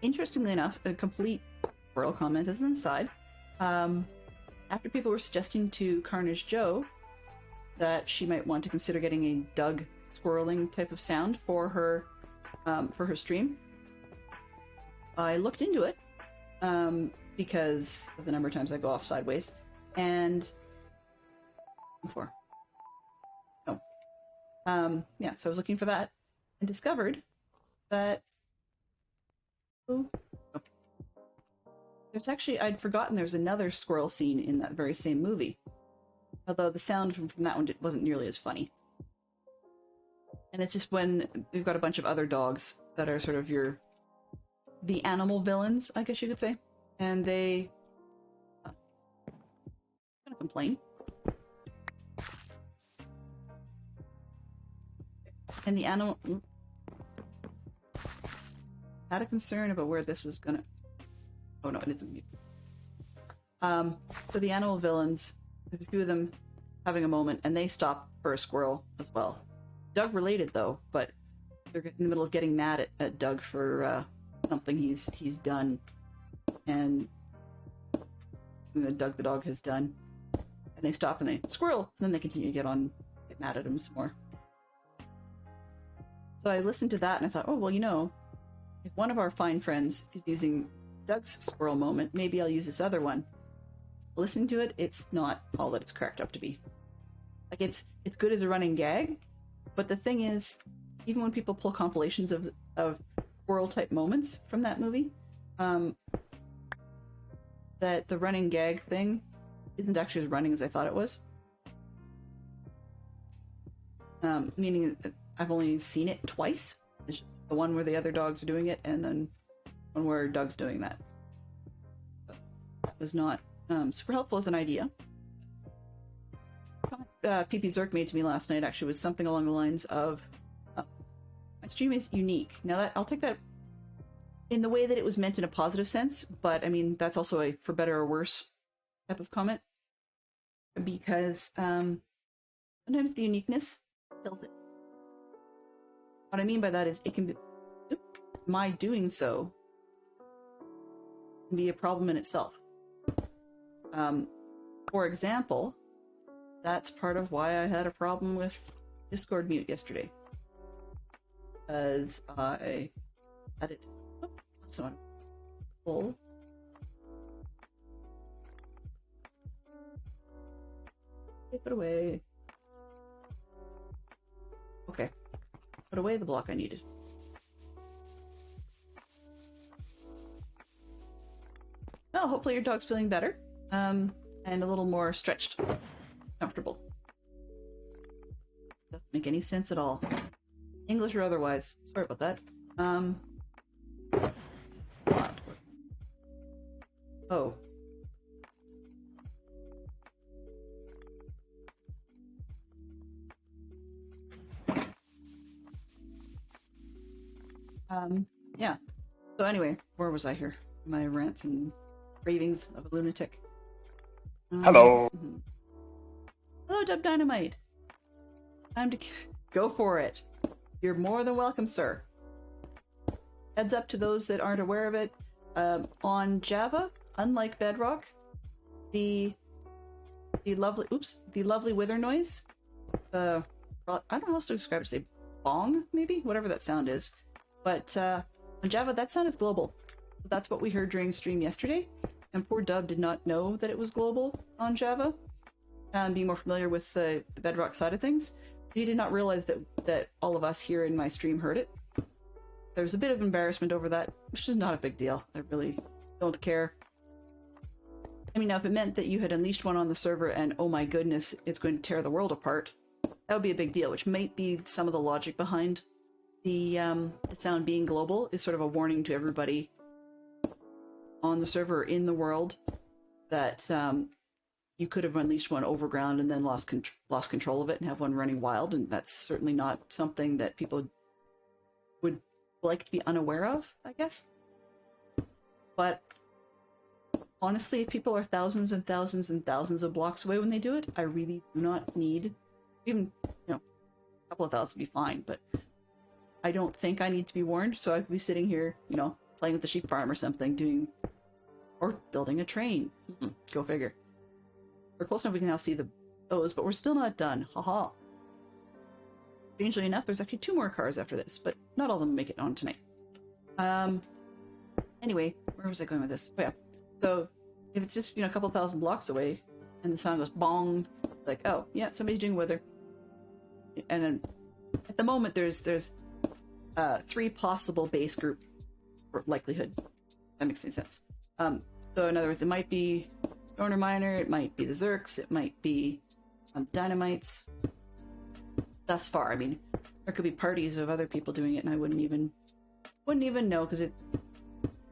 Interestingly enough, a complete squirrel comment as an aside. After people were suggesting to Carnage Joe that she might want to consider getting a Doug squirreling type of sound for her stream, I looked into it because of the number of times I go off sideways, and yeah, so I was looking for that and discovered that there's actually, I'd forgotten there's another squirrel scene in that very same movie, although the sound from that one wasn't nearly as funny. And it's just when we've got a bunch of other dogs that are sort of the animal villains, I guess you could say, and they gonna complain. And the animal had a concern about where this was gonna. Oh no, it isn't mute. So the animal villains, there's a few of them having a moment, and they stop for a squirrel as well. Doug related though, but they're in the middle of getting mad at Doug for something he's done, and Doug the dog has done, and they stop and they squirrel, and then they continue to get mad at him some more. So I listened to that and I thought, oh well, if one of our fine friends is using Doug's squirrel moment, maybe I'll use this other one. Listening to it, it's not all that it's cracked up to be. Like it's good as a running gag, but the thing is, even when people pull compilations of squirrel type moments from that movie, that the running gag thing isn't actually as running as I thought it was. Meaning I've only seen it twice. The one where the other dogs are doing it, and then one where Doug's doing that. That was not super helpful as an idea. PP Zerk made to me last night actually was something along the lines of, my stream is unique. Now that I'll take that in the way that it was meant in a positive sense, but I mean that's also a for better or worse type of comment, because sometimes the uniqueness kills it. What I mean by that is it can be my doing so can be a problem in itself. For example, that's part of why I had a problem with Discord mute yesterday, because I had it. Oh, that's not full. Okay, put away. Okay, put away the block I needed. Well, hopefully your dog's feeling better, and a little more stretched, comfortable. Doesn't make any sense at all, English or otherwise. Sorry about that. What? Oh. Yeah. So anyway, where was I here? My rants and ravings of a lunatic. Hello. Hello, Dub Dynamite. Time to go for it. You're more than welcome, sir. Heads up to those that aren't aware of it. On Java, unlike Bedrock, the the lovely wither noise. Well, I don't know how else to describe it. Say bong, maybe? Whatever that sound is. But on Java, that sound is global. So that's what we heard during stream yesterday. And poor Dub did not know that it was global on Java. Being more familiar with the Bedrock side of things. He did not realize that all of us here in my stream heard it. There was a bit of embarrassment over that, which is not a big deal. I really don't care. I mean, now if it meant that you had unleashed one on the server and, oh my goodness, it's going to tear the world apart, that would be a big deal, which might be some of the logic behind the sound being global, is sort of a warning to everybody on the server in the world that you could have unleashed one overground and then lost control of it and have one running wild, and that's certainly not something that people would like to be unaware of, I guess. But honestly, if people are thousands and thousands and thousands of blocks away when they do it, I really do not need, even, a couple of thousand would be fine, but I don't think I need to be warned, so I could be sitting here, playing with the sheep farm or something, or building a train. Go figure. We're close enough we can now see those, but we're still not done. Haha. Strangely enough, there's actually 2 more cars after this, but not all of them make it on tonight. Anyway, where was I going with this? Oh yeah. So, if it's just, a couple thousand blocks away, and the sound goes bong, like, oh, yeah, somebody's doing weather. And then, at the moment, there's 3 possible base group likelihood. That makes any sense. So in other words, it might be Donor Miner, it might be the Zerks, it might be Dynamites. Thus far, I mean, there could be parties of other people doing it, and I wouldn't even know, because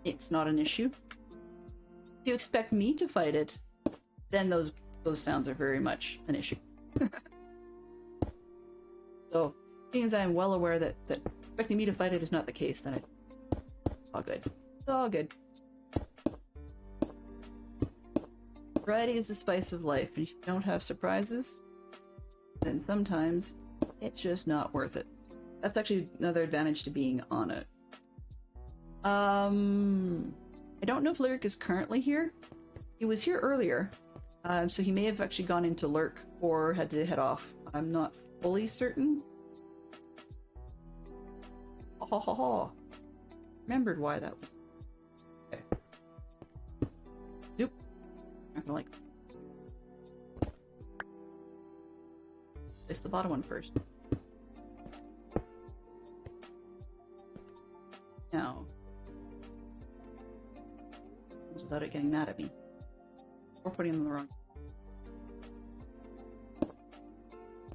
it's not an issue. If you expect me to fight it, then those sounds are very much an issue. So, being as I am well aware that expecting me to fight it is not the case, then it's all good. It's all good. Variety is the spice of life, and if you don't have surprises, then sometimes it's just not worth it. That's actually another advantage to being on it. I don't know if Lyric is currently here. He was here earlier, so he may have actually gone into Lurk or had to head off. I'm not fully certain. Ha ha ha. Remembered why that was. Okay. Nope. Not gonna place the bottom one first. Now, without it getting mad at me, or putting them in the wrong.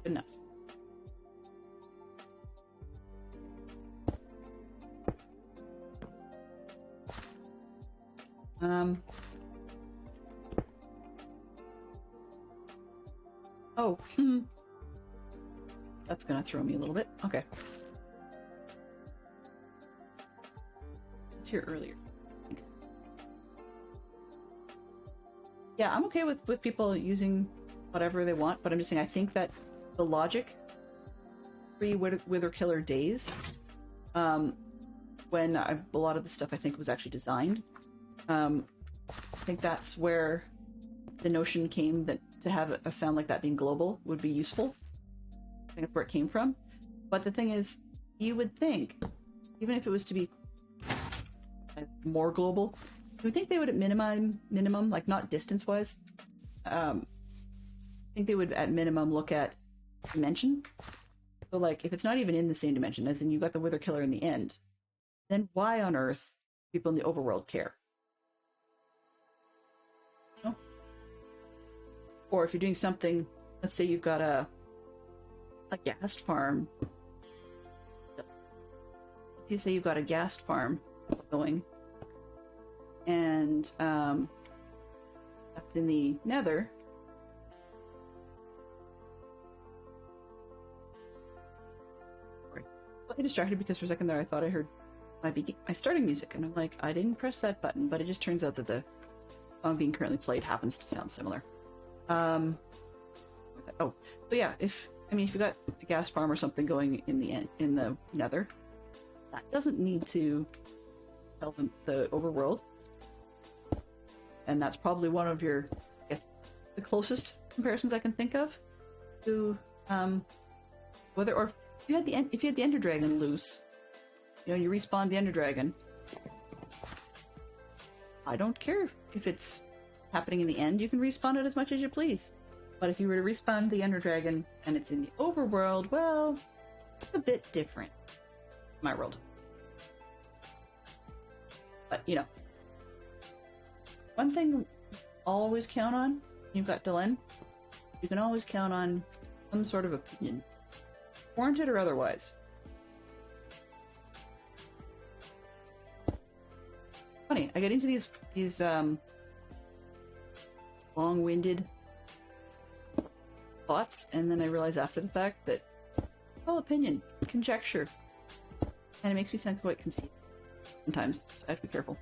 Good enough. Oh, that's gonna throw me a little bit. Okay. It's here earlier. Yeah, I'm okay with people using whatever they want, but I'm just saying I think that the logic pre-Wither Killer days, when a lot of the stuff I think was actually designed, I think that's where the notion came that to have a sound like that being global would be useful. I think that's where it came from. But the thing is, you would think, even if it was to be more global, you would think they would at minimum, like not distance-wise, I think they would at minimum look at dimension. So like, if it's not even in the same dimension, as in you got the Wither Killer in the end, then why on earth people in the overworld care? You know? Or if you're doing something, let's say you've got a ghast farm. Let's say you've got a ghast farm going, and up in the Nether, slightly distracted because for a second there I thought I heard my starting music, and I'm like, I didn't press that button, but it just turns out that the song being currently played happens to sound similar. So yeah, if you got a gas farm or something going in the Nether, that doesn't need to tell them the overworld, and that's probably one of your, I guess, the closest comparisons I can think of to whether or if you had the Ender Dragon loose, you know, you respawn the Ender Dragon. I don't care if it's happening in the end. You can respawn it as much as you please. But if you were to respawn the Ender Dragon and it's in the overworld, well, it's a bit different. My world. But, you know. One thing I'll always count on, you've got Delenn, you can always count on some sort of opinion. Warranted or otherwise. Funny, I get into these long-winded thoughts, and then I realize after the fact that all opinion, conjecture, and it makes me sound quite conceited sometimes, so I have to be careful.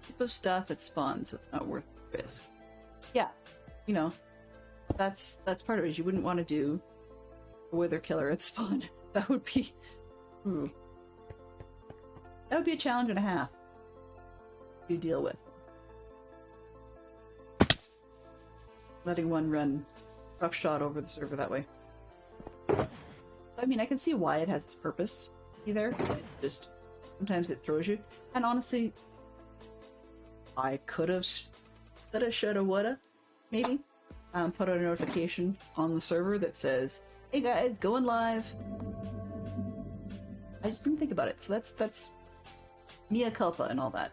Type of stuff it spawns, so it's not worth the risk. Yeah, you know, that's part of it. You wouldn't want to do a wither killer at spawn. That would be, ooh. That would be a challenge and a half to deal with. Letting one run roughshod over the server that way. I mean, I can see why it has its purpose either. It just, sometimes it throws you. And honestly, I coulda, shoulda, woulda, maybe, put out a notification on the server that says, "Hey guys, going live." I just didn't think about it, so that's mea culpa and all that.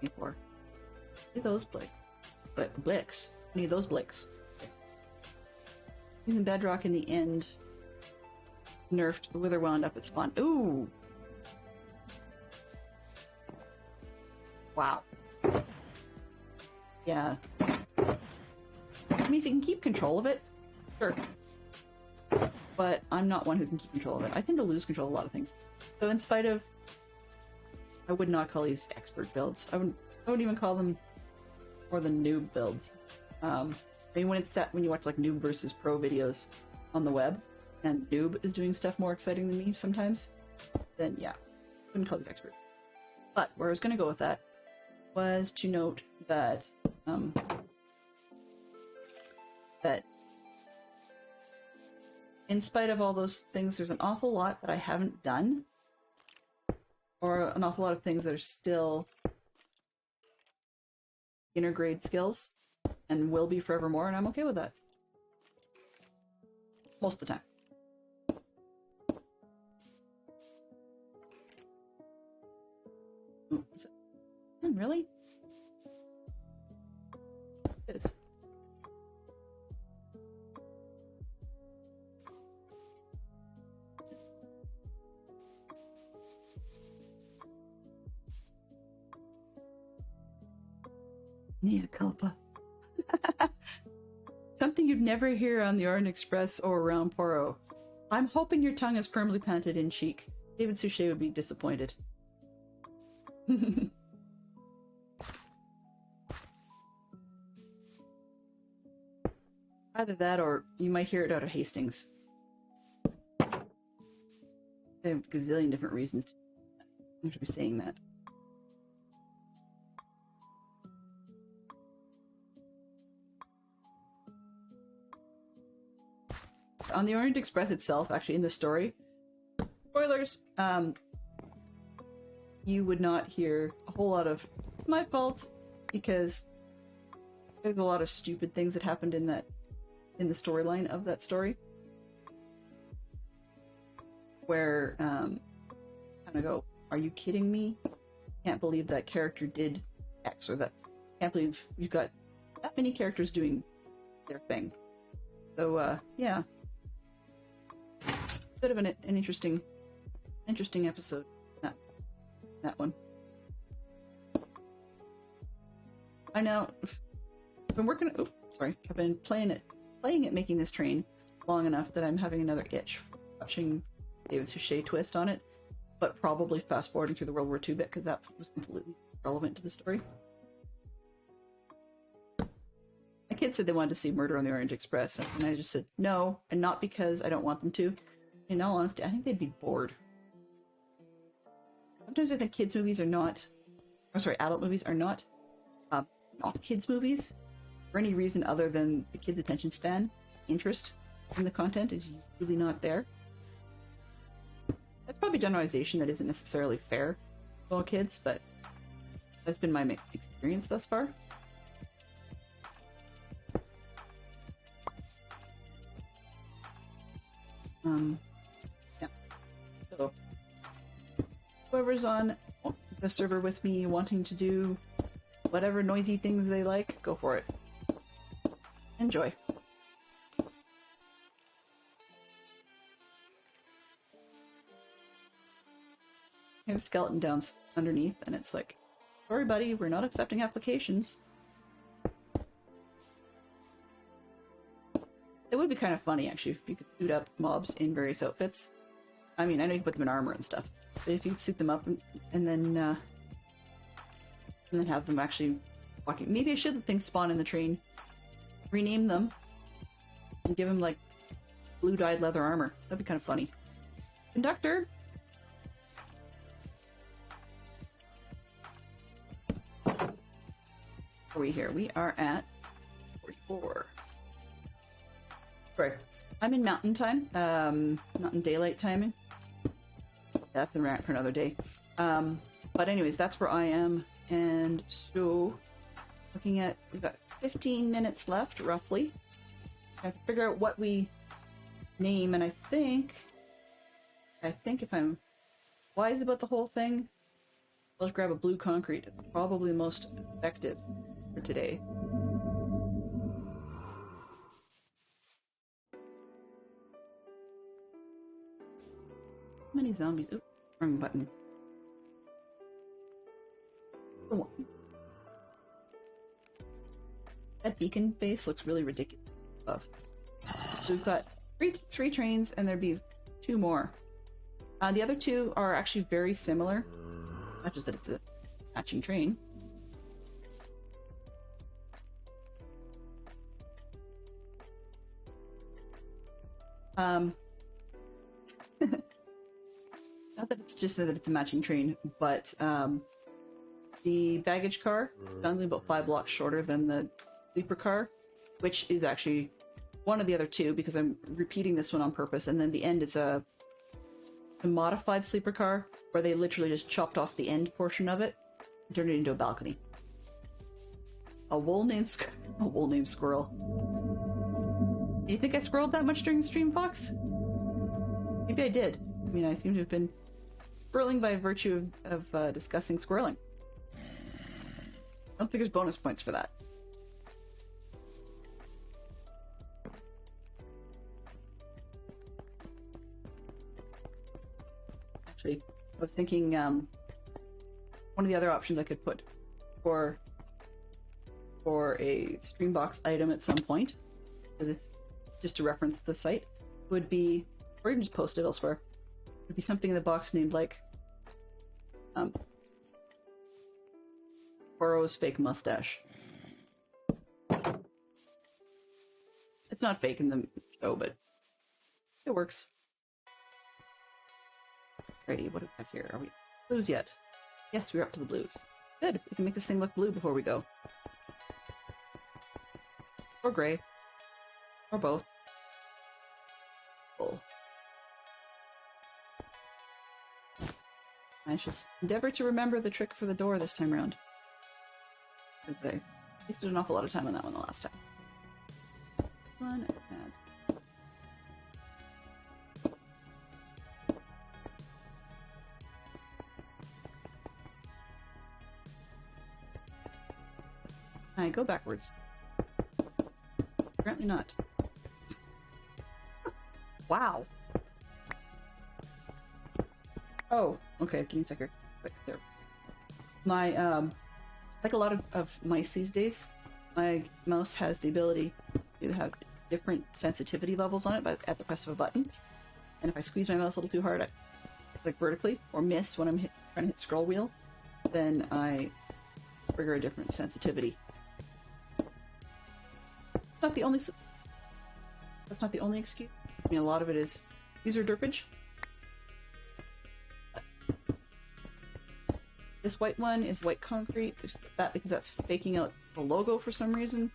Before. Need those blicks. Need those blicks. Using bedrock in the end. Nerfed the wither wound up at spawn. Ooh! Wow. Yeah. I mean, if you can keep control of it, sure. But I'm not one who can keep control of it. I tend to lose control of a lot of things. So in spite of... I would not call these expert builds. I wouldn't even call them more than noob builds. I mean, when you watch like noob versus pro videos on the web, and noob is doing stuff more exciting than me sometimes, then yeah, I wouldn't call these expert. But where I was going to go with that was to note that that in spite of all those things, there's an awful lot that I haven't done, or an awful lot of things that are still beginner grade skills, and will be forevermore, and I'm okay with that. Most of the time. Is it? Really? It is. Mea culpa. Something you'd never hear on the Orient Express or around Poro. I'm hoping your tongue is firmly planted in cheek. David Suchet would be disappointed. Either that, or you might hear it out of Hastings. I have a gazillion different reasons to be saying that. On the Orient Express itself, actually in the story, spoilers, you would not hear a whole lot of my fault, because there's a lot of stupid things that happened in the storyline of that story, where kind of go, are you kidding me? Can't believe that character did X, or that can't believe you've got that many characters doing their thing. So yeah. Bit of an interesting episode. That one. I now I've been working. Oh, sorry. I've been playing it, making this train long enough that I'm having another itch watching David Suchet twist on it, but probably fast forwarding through the World War II bit, because that was completely relevant to the story. My kids said they wanted to see Murder on the Orient Express, and I just said no, and not because I don't want them to. In all honesty, I think they'd be bored. Sometimes I think kids' movies are adult movies are not not kids movies for any reason other than the kids' attention span. Interest in the content is usually not there. That's probably a generalization that isn't necessarily fair to all kids, but that's been my experience thus far. Yeah. So, whoever's on the server with me wanting to do whatever noisy things they like, go for it. Enjoy. I have a skeleton down underneath, and it's like, sorry buddy, we're not accepting applications. It would be kind of funny, actually, if you could suit up mobs in various outfits. I mean, I know you put them in armor and stuff, but if you could suit them up and then have them actually walking. Maybe I should let things spawn in the train, rename them, and give them, like, blue-dyed leather armor. That'd be kind of funny. Conductor! Are we here? We are at 44. Right. I'm in mountain time, not in daylight timing. That's a rant for another day. But anyways, that's where I am. And so, looking at, we've got 15 minutes left, roughly. I have to figure out what we name, and I think if I'm wise about the whole thing, I'll just grab a blue concrete. It's probably the most effective for today. How many zombies? Oop, wrong button. Oh. That beacon base looks really ridiculous above. So we've got three trains, and there'd be 2 more. The other 2 are actually very similar. Not just that it's a matching train. Not that it's just that it's a matching train, but the baggage car is only about 5 blocks shorter than the sleeper car, which is actually one of the other 2, because I'm repeating this one on purpose, and then the end is a modified sleeper car, where they literally just chopped off the end portion of it and turned it into a balcony. A wool-named squirrel. Do you think I squirreled that much during the stream, Fox? Maybe I did. I mean, I seem to have been squirreling by virtue of discussing squirreling. I don't think there's bonus points for that. Actually, I was thinking one of the other options I could put for a Streambox item at some point, just to reference the site, would be, or even just post it elsewhere, would be something in the box named like Burrow's fake mustache. It's not fake in the show, but it works. Alrighty, what do we got here? Are we blues yet? Yes, we're up to the blues. Good, we can make this thing look blue before we go. Or gray. Or both. Cool. I should endeavor to remember the trick for the door this time around. Because I wasted an awful lot of time on that one the last time. One as. I go backwards. Apparently not. Wow. Oh, okay, give me a second. Quick, there. My, like a lot of mice these days, my mouse has the ability to have different sensitivity levels on it at the press of a button. And if I squeeze my mouse a little too hard, like vertically, or miss when I'm trying to hit scroll wheel, then I trigger a different sensitivity. Not the only. That's not the only excuse. I mean, a lot of it is user derpage. This white one is white concrete. There's that because that's faking out the logo for some reason.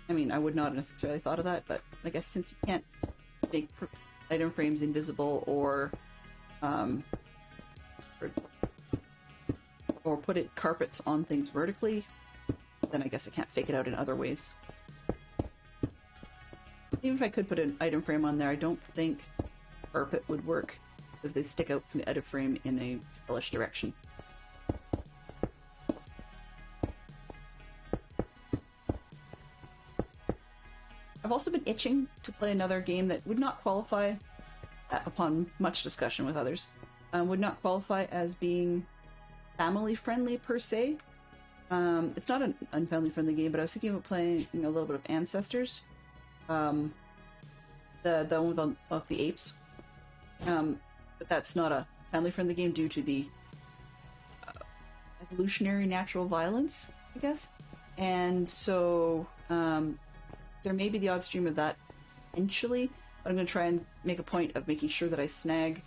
I mean, I would not have necessarily thought of that, but I guess since you can't make item frames invisible or put it carpets on things vertically, then I guess I can't fake it out in other ways. Even if I could put an item frame on there, I don't think carpet would work because they stick out from the item frame in a hellish direction. I've also been itching to play another game that would not qualify, upon much discussion with others, would not qualify as being family-friendly per se. It's not an unfamily-friendly game, but I was thinking about playing a little bit of Ancestors. The one of the apes. But that's not a family-friendly game due to the evolutionary natural violence, I guess. And so there may be the odd stream of that eventually, but I'm going to try and make a point of making sure that I snag,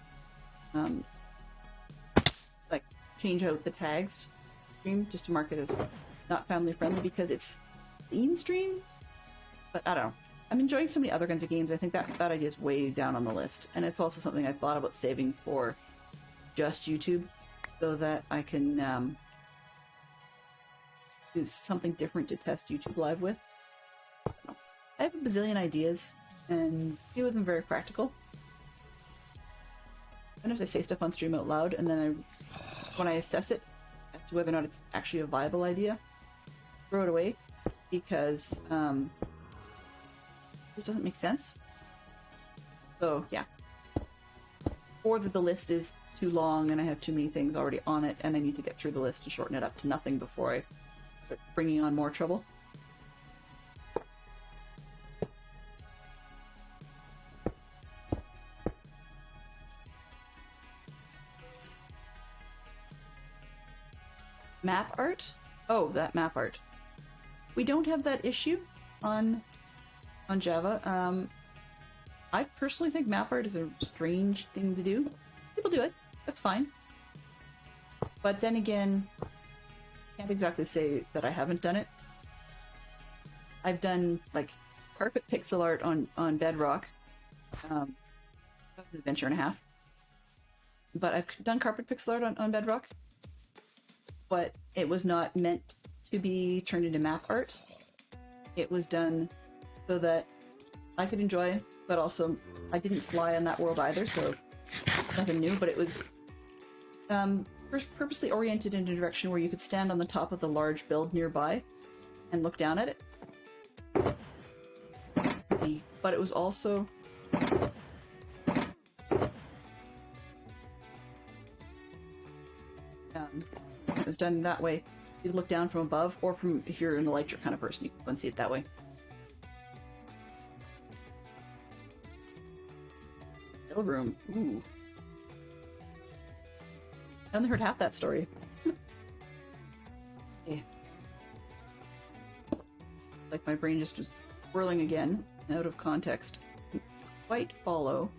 like, change out the tags stream just to mark it as not family-friendly because it's clean stream. But I don't know. I'm enjoying so many other kinds of games. I think that idea is way down on the list. And it's also something I thought about saving for just YouTube so that I can use something different to test YouTube Live with. I have a bazillion ideas, and a few of them very practical. Sometimes I say stuff on stream out loud, and then when I assess it as to whether or not it's actually a viable idea, throw it away because just doesn't make sense. So yeah, or that the list is too long and I have too many things already on it and I need to get through the list and shorten it up to nothing before I start bringing on more trouble. Map art? Oh, that map art. We don't have that issue on Java. I personally think map art is a strange thing to do. People do it. That's fine. But then again, can't exactly say that I haven't done it. I've done, like, carpet pixel art on Bedrock. That was an adventure and a half. But I've done carpet pixel art on Bedrock. But it was not meant to be turned into map art. It was done so that I could enjoy, but also I didn't fly on that world either, so nothing new, but it was purposely oriented in a direction where you could stand on the top of the large build nearby and look down at it. But it was also it was done that way. You could look down from above, or from, if you're an electric kind of person, you can see it that way. Room. Ooh. I only heard half that story. Yeah. Like my brain just was whirling again, out of context. Quite follow.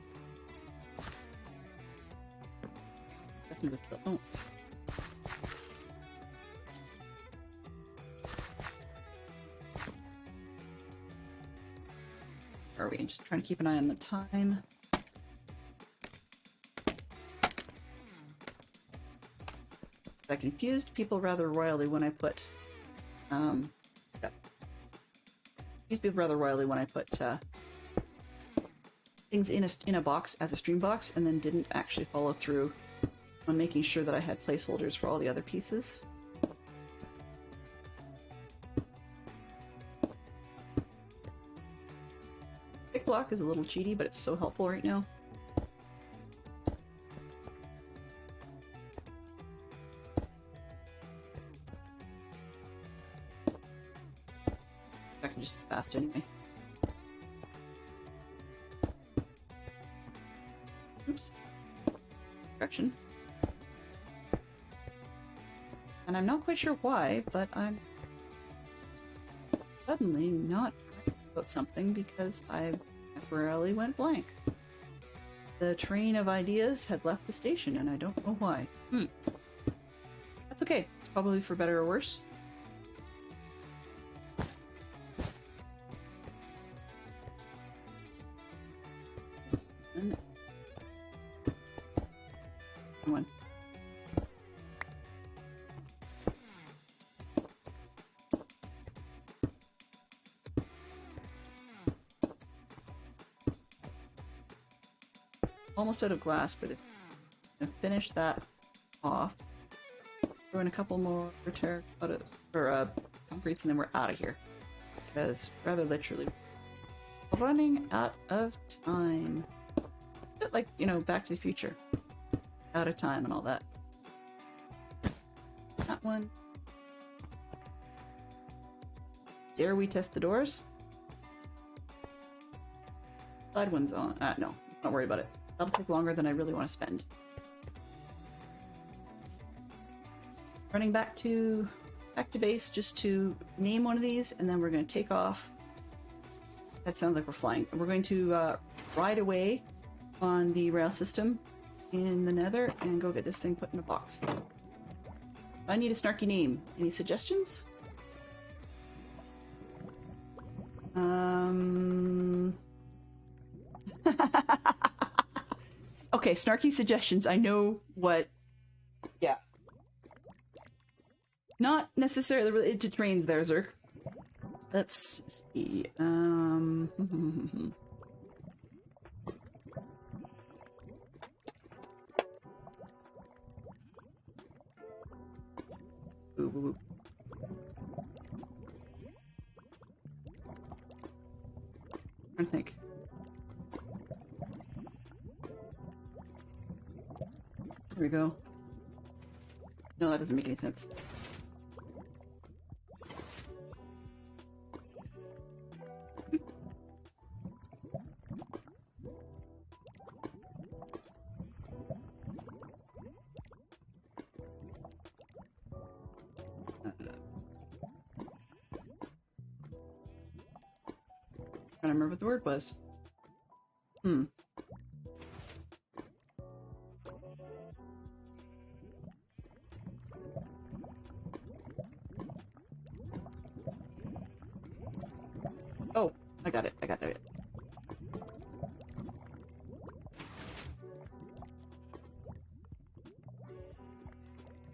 Definitely kill. Oh. Are we just trying to keep an eye on the time? I confused people rather royally when I put things in a box as a stream box, and then didn't actually follow through on making sure that I had placeholders for all the other pieces. Pick block is a little cheaty, but it's so helpful right now. Just fast anyway. Oops. Correction. And I'm not quite sure why, but I'm suddenly not about something because I temporarily went blank. The train of ideas had left the station and I don't know why. That's okay. It's probably for better or worse. One. Almost out of glass for this. I'm gonna finish that off. Throw in a couple more terracottas or concretes, and then we're out of here. Because rather literally, running out of time. A bit like, you know, Back to the Future. Out of time and all that. That one. Dare we test the doors? Side one's on. No, let's not worry about it. That'll take longer than I really want to spend. Running back to base just to name one of these, and then we're going to take off. That sounds like we're flying. We're going to ride away on the rail system in the Nether and go get this thing put in a box. I need a snarky name. Any suggestions? Okay, snarky suggestions. I know what... Yeah. Not necessarily related to trains there, Zerk. Let's see. Ooh. I think. There we go. No, that doesn't make any sense. I don't remember what the word was. Oh, I got it. I got it.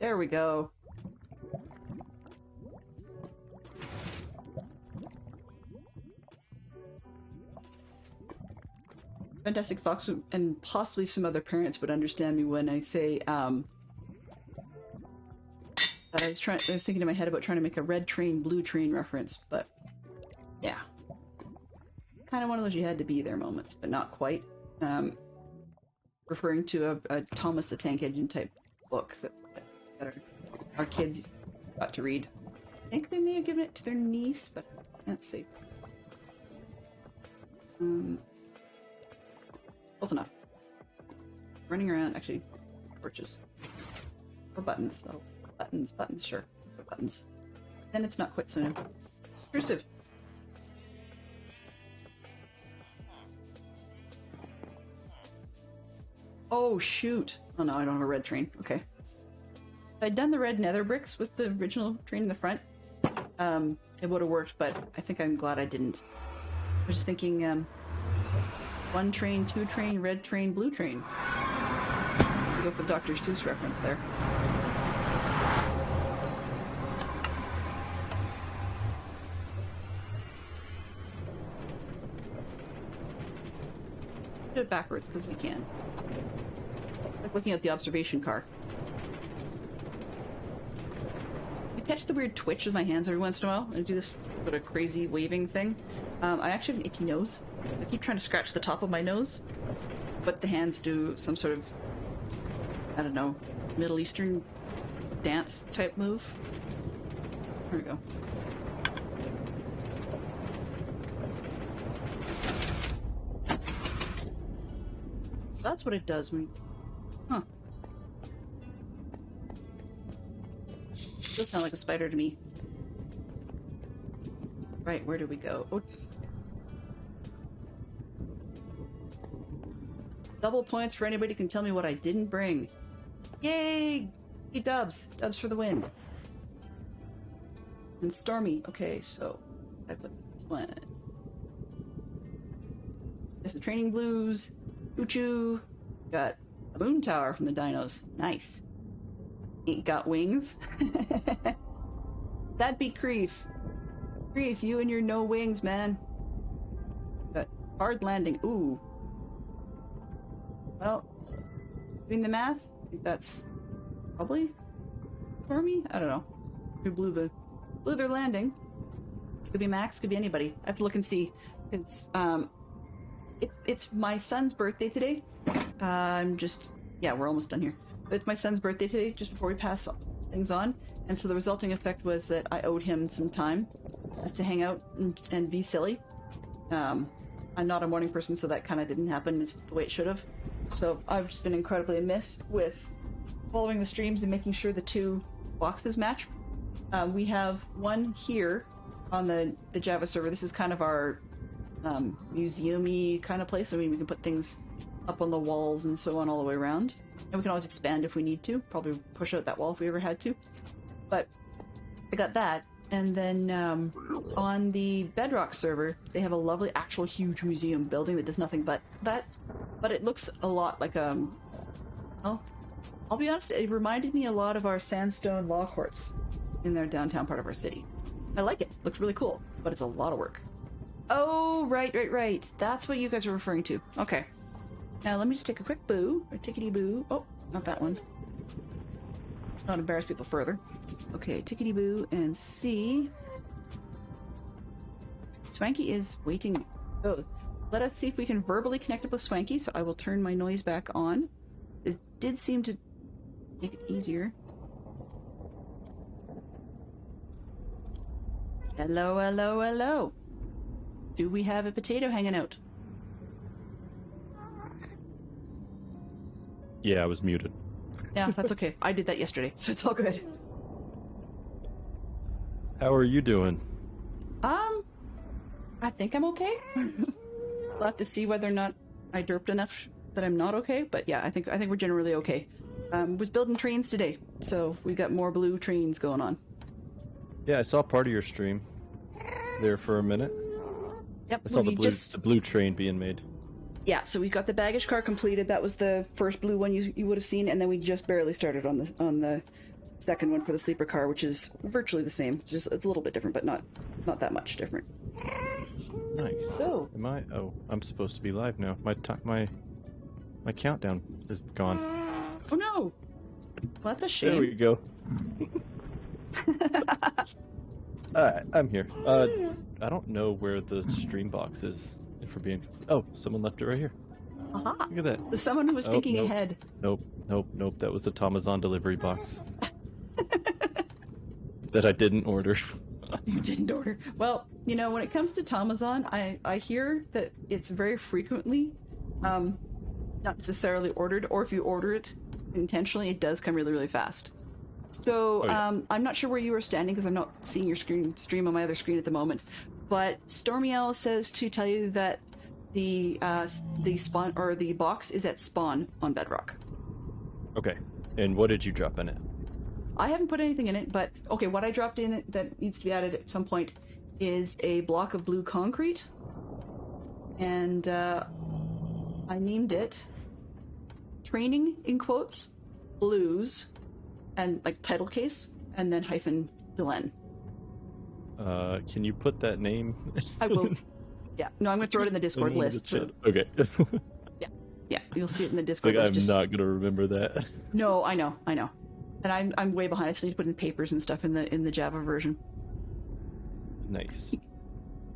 There we go. Fantastic Fox and possibly some other parents would understand me when I say that I was thinking in my head about trying to make a red train, blue train reference, but yeah. Kind of one of those you had to be there moments, but not quite. Referring to a Thomas the Tank Engine type book that our kids got to read. I think they may have given it to their niece, but let's see. Close enough. Running around, actually, torches. Or buttons, though. Buttons, sure. Or buttons. Then it's not quite so intrusive. Oh, shoot. Oh no, I don't have a red train. Okay. If I'd done the red nether bricks with the original train in the front, it would have worked, but I think I'm glad I didn't. I was just thinking, one train, two train, red train, blue train. Go with the Dr. Seuss reference there. Do it backwards because we can. Like looking at the observation car. I catch the weird twitch with my hands every once in a while. I do this sort of crazy waving thing. I actually have an itchy nose. I keep trying to scratch the top of my nose, but the hands do some sort of, I don't know, Middle Eastern dance type move. There we go. That's what it does when... Huh. Does sound like a spider to me. Right, where do we go? Oh. Double points for anybody who can tell me what I didn't bring. Yay! Hey, Dubs. Dubs for the win. And Stormy. Okay, so I put this one. There's the training blues. Choo-choo. Got a moon tower from the dinos. Nice. Ain't got wings. That'd be Creef. Creef, you and your no wings, man. Got hard landing. Ooh. Well, doing the math, I think that's probably for me. I don't know. Who blew their landing? Could be Max. Could be anybody. I have to look and see. It's my son's birthday today. We're almost done here. It's my son's birthday today, just before we pass things on, and so the resulting effect was that I owed him some time just to hang out and be silly. I'm not a morning person, so that kind of didn't happen the way it should have. So I've just been incredibly amiss with following the streams and making sure the two boxes match. We have one here on the Java server. This is kind of our museum-y kind of place. I mean, we can put things up on the walls and so on all the way around. And we can always expand if we need to. Probably push out that wall if we ever had to. But I got that. And then on the Bedrock server, they have a lovely, actual huge museum building that does nothing but that. But it looks a lot like, well, I'll be honest, it reminded me a lot of our sandstone law courts in their downtown part of our city. I like it. Looks really cool, but it's a lot of work. Oh, right. That's what you guys are referring to. Okay. Now let me just take a quick boo. Or tickety boo. Oh, not that one. Not embarrass people further. Okay, tickety boo and see. Swanky is waiting. Oh, let us see if we can verbally connect up with Swanky. So I will turn my noise back on. It did seem to make it easier. Hello. Do we have a potato hanging out? Yeah, I was muted. Yeah, that's okay. I did that yesterday, so it's all good. How are you doing? I think I'm okay. We'll have to see whether or not I derped enough that I'm not okay, but yeah, I think we're generally okay. Was building trains today, so we got more blue trains going on. Yeah, I saw part of your stream there for a minute. Yep, I saw the blue train being made. Yeah, so we got the baggage car completed. That was the first blue one you would have seen, and then we just barely started on the second one for the sleeper car, which is virtually the same. Just it's a little bit different, but not that much different. Nice. So, am I? Oh, I'm supposed to be live now. My countdown is gone. Oh no! Well, that's a shame. There we go. Alright, I'm here. I don't know where the stream box is. If we're being complete. Oh, someone left it right here. Aha! Look at that. There's someone who was thinking nope. ahead. Nope. That was the Amazon delivery box that I didn't order. You didn't order. Well, you know, when it comes to Amazon, I hear that it's very frequently not necessarily ordered, or if you order it intentionally, it does come really, really fast. So, I'm not sure where you are standing because I'm not seeing your stream on my other screen at the moment. But Stormy L says to tell you that the spawn or the box is at spawn on Bedrock. Okay. And what did you drop in it? I haven't put anything in it, but okay, what I dropped in it that needs to be added at some point is a block of blue concrete, and I named it Training in quotes Blues, and like title case, and then hyphen Delenn. Can you put that name? I will. Yeah, no, I'm gonna throw it in the Discord list. So... Okay. Yeah, you'll see it in the Discord like list. I'm not gonna remember that. No, I know, and I'm way behind. I still need to put in papers and stuff in the Java version. Nice.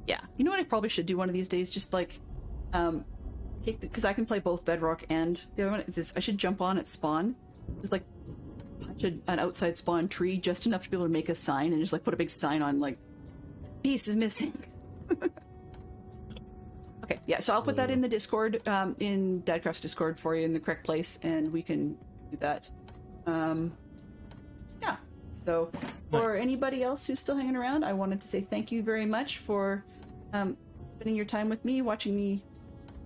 Yeah, you know what I probably should do one of these days? Just like, because I can play both Bedrock and the other one. Is this? I should jump on at spawn, just like punch an outside spawn tree just enough to be able to make a sign and just like put a big sign on like, piece is missing. Okay, yeah, so I'll put that in the Discord, in Dadcraft's Discord for you in the correct place, and we can do that. Yeah, so for anybody else who's still hanging around, I wanted to say thank you very much for spending your time with me, watching me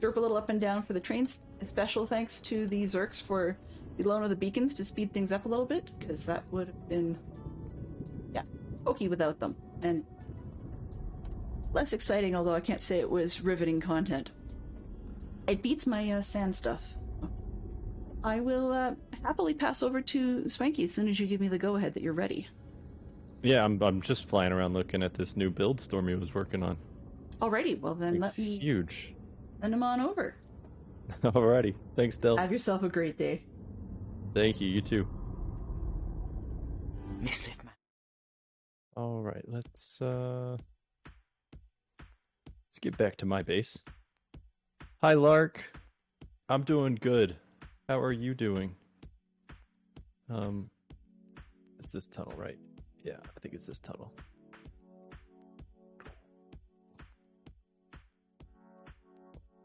derp a little up and down for the trains A special thanks to the Zerks for the loan of the beacons to speed things up a little bit, because that would have been, yeah, pokey without them. And less exciting, although I can't say it was riveting content. It beats my sand stuff. I will happily pass over to Swanky as soon as you give me the go-ahead that you're ready. Yeah, I'm just flying around looking at this new build Stormy was working on. Alrighty, well then It's let me huge. send him on over. Alrighty, thanks, Del. Have yourself a great day. Thank you. You too. Mislift man. All right, let's get back to my base. Hi, Lark. I'm doing good. How are you doing? Is this tunnel right? Yeah, I think it's this tunnel.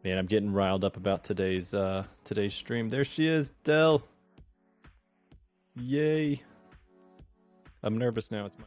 Man, I'm getting riled up about today's stream. There she is, Del. Yay. I'm nervous now. It's my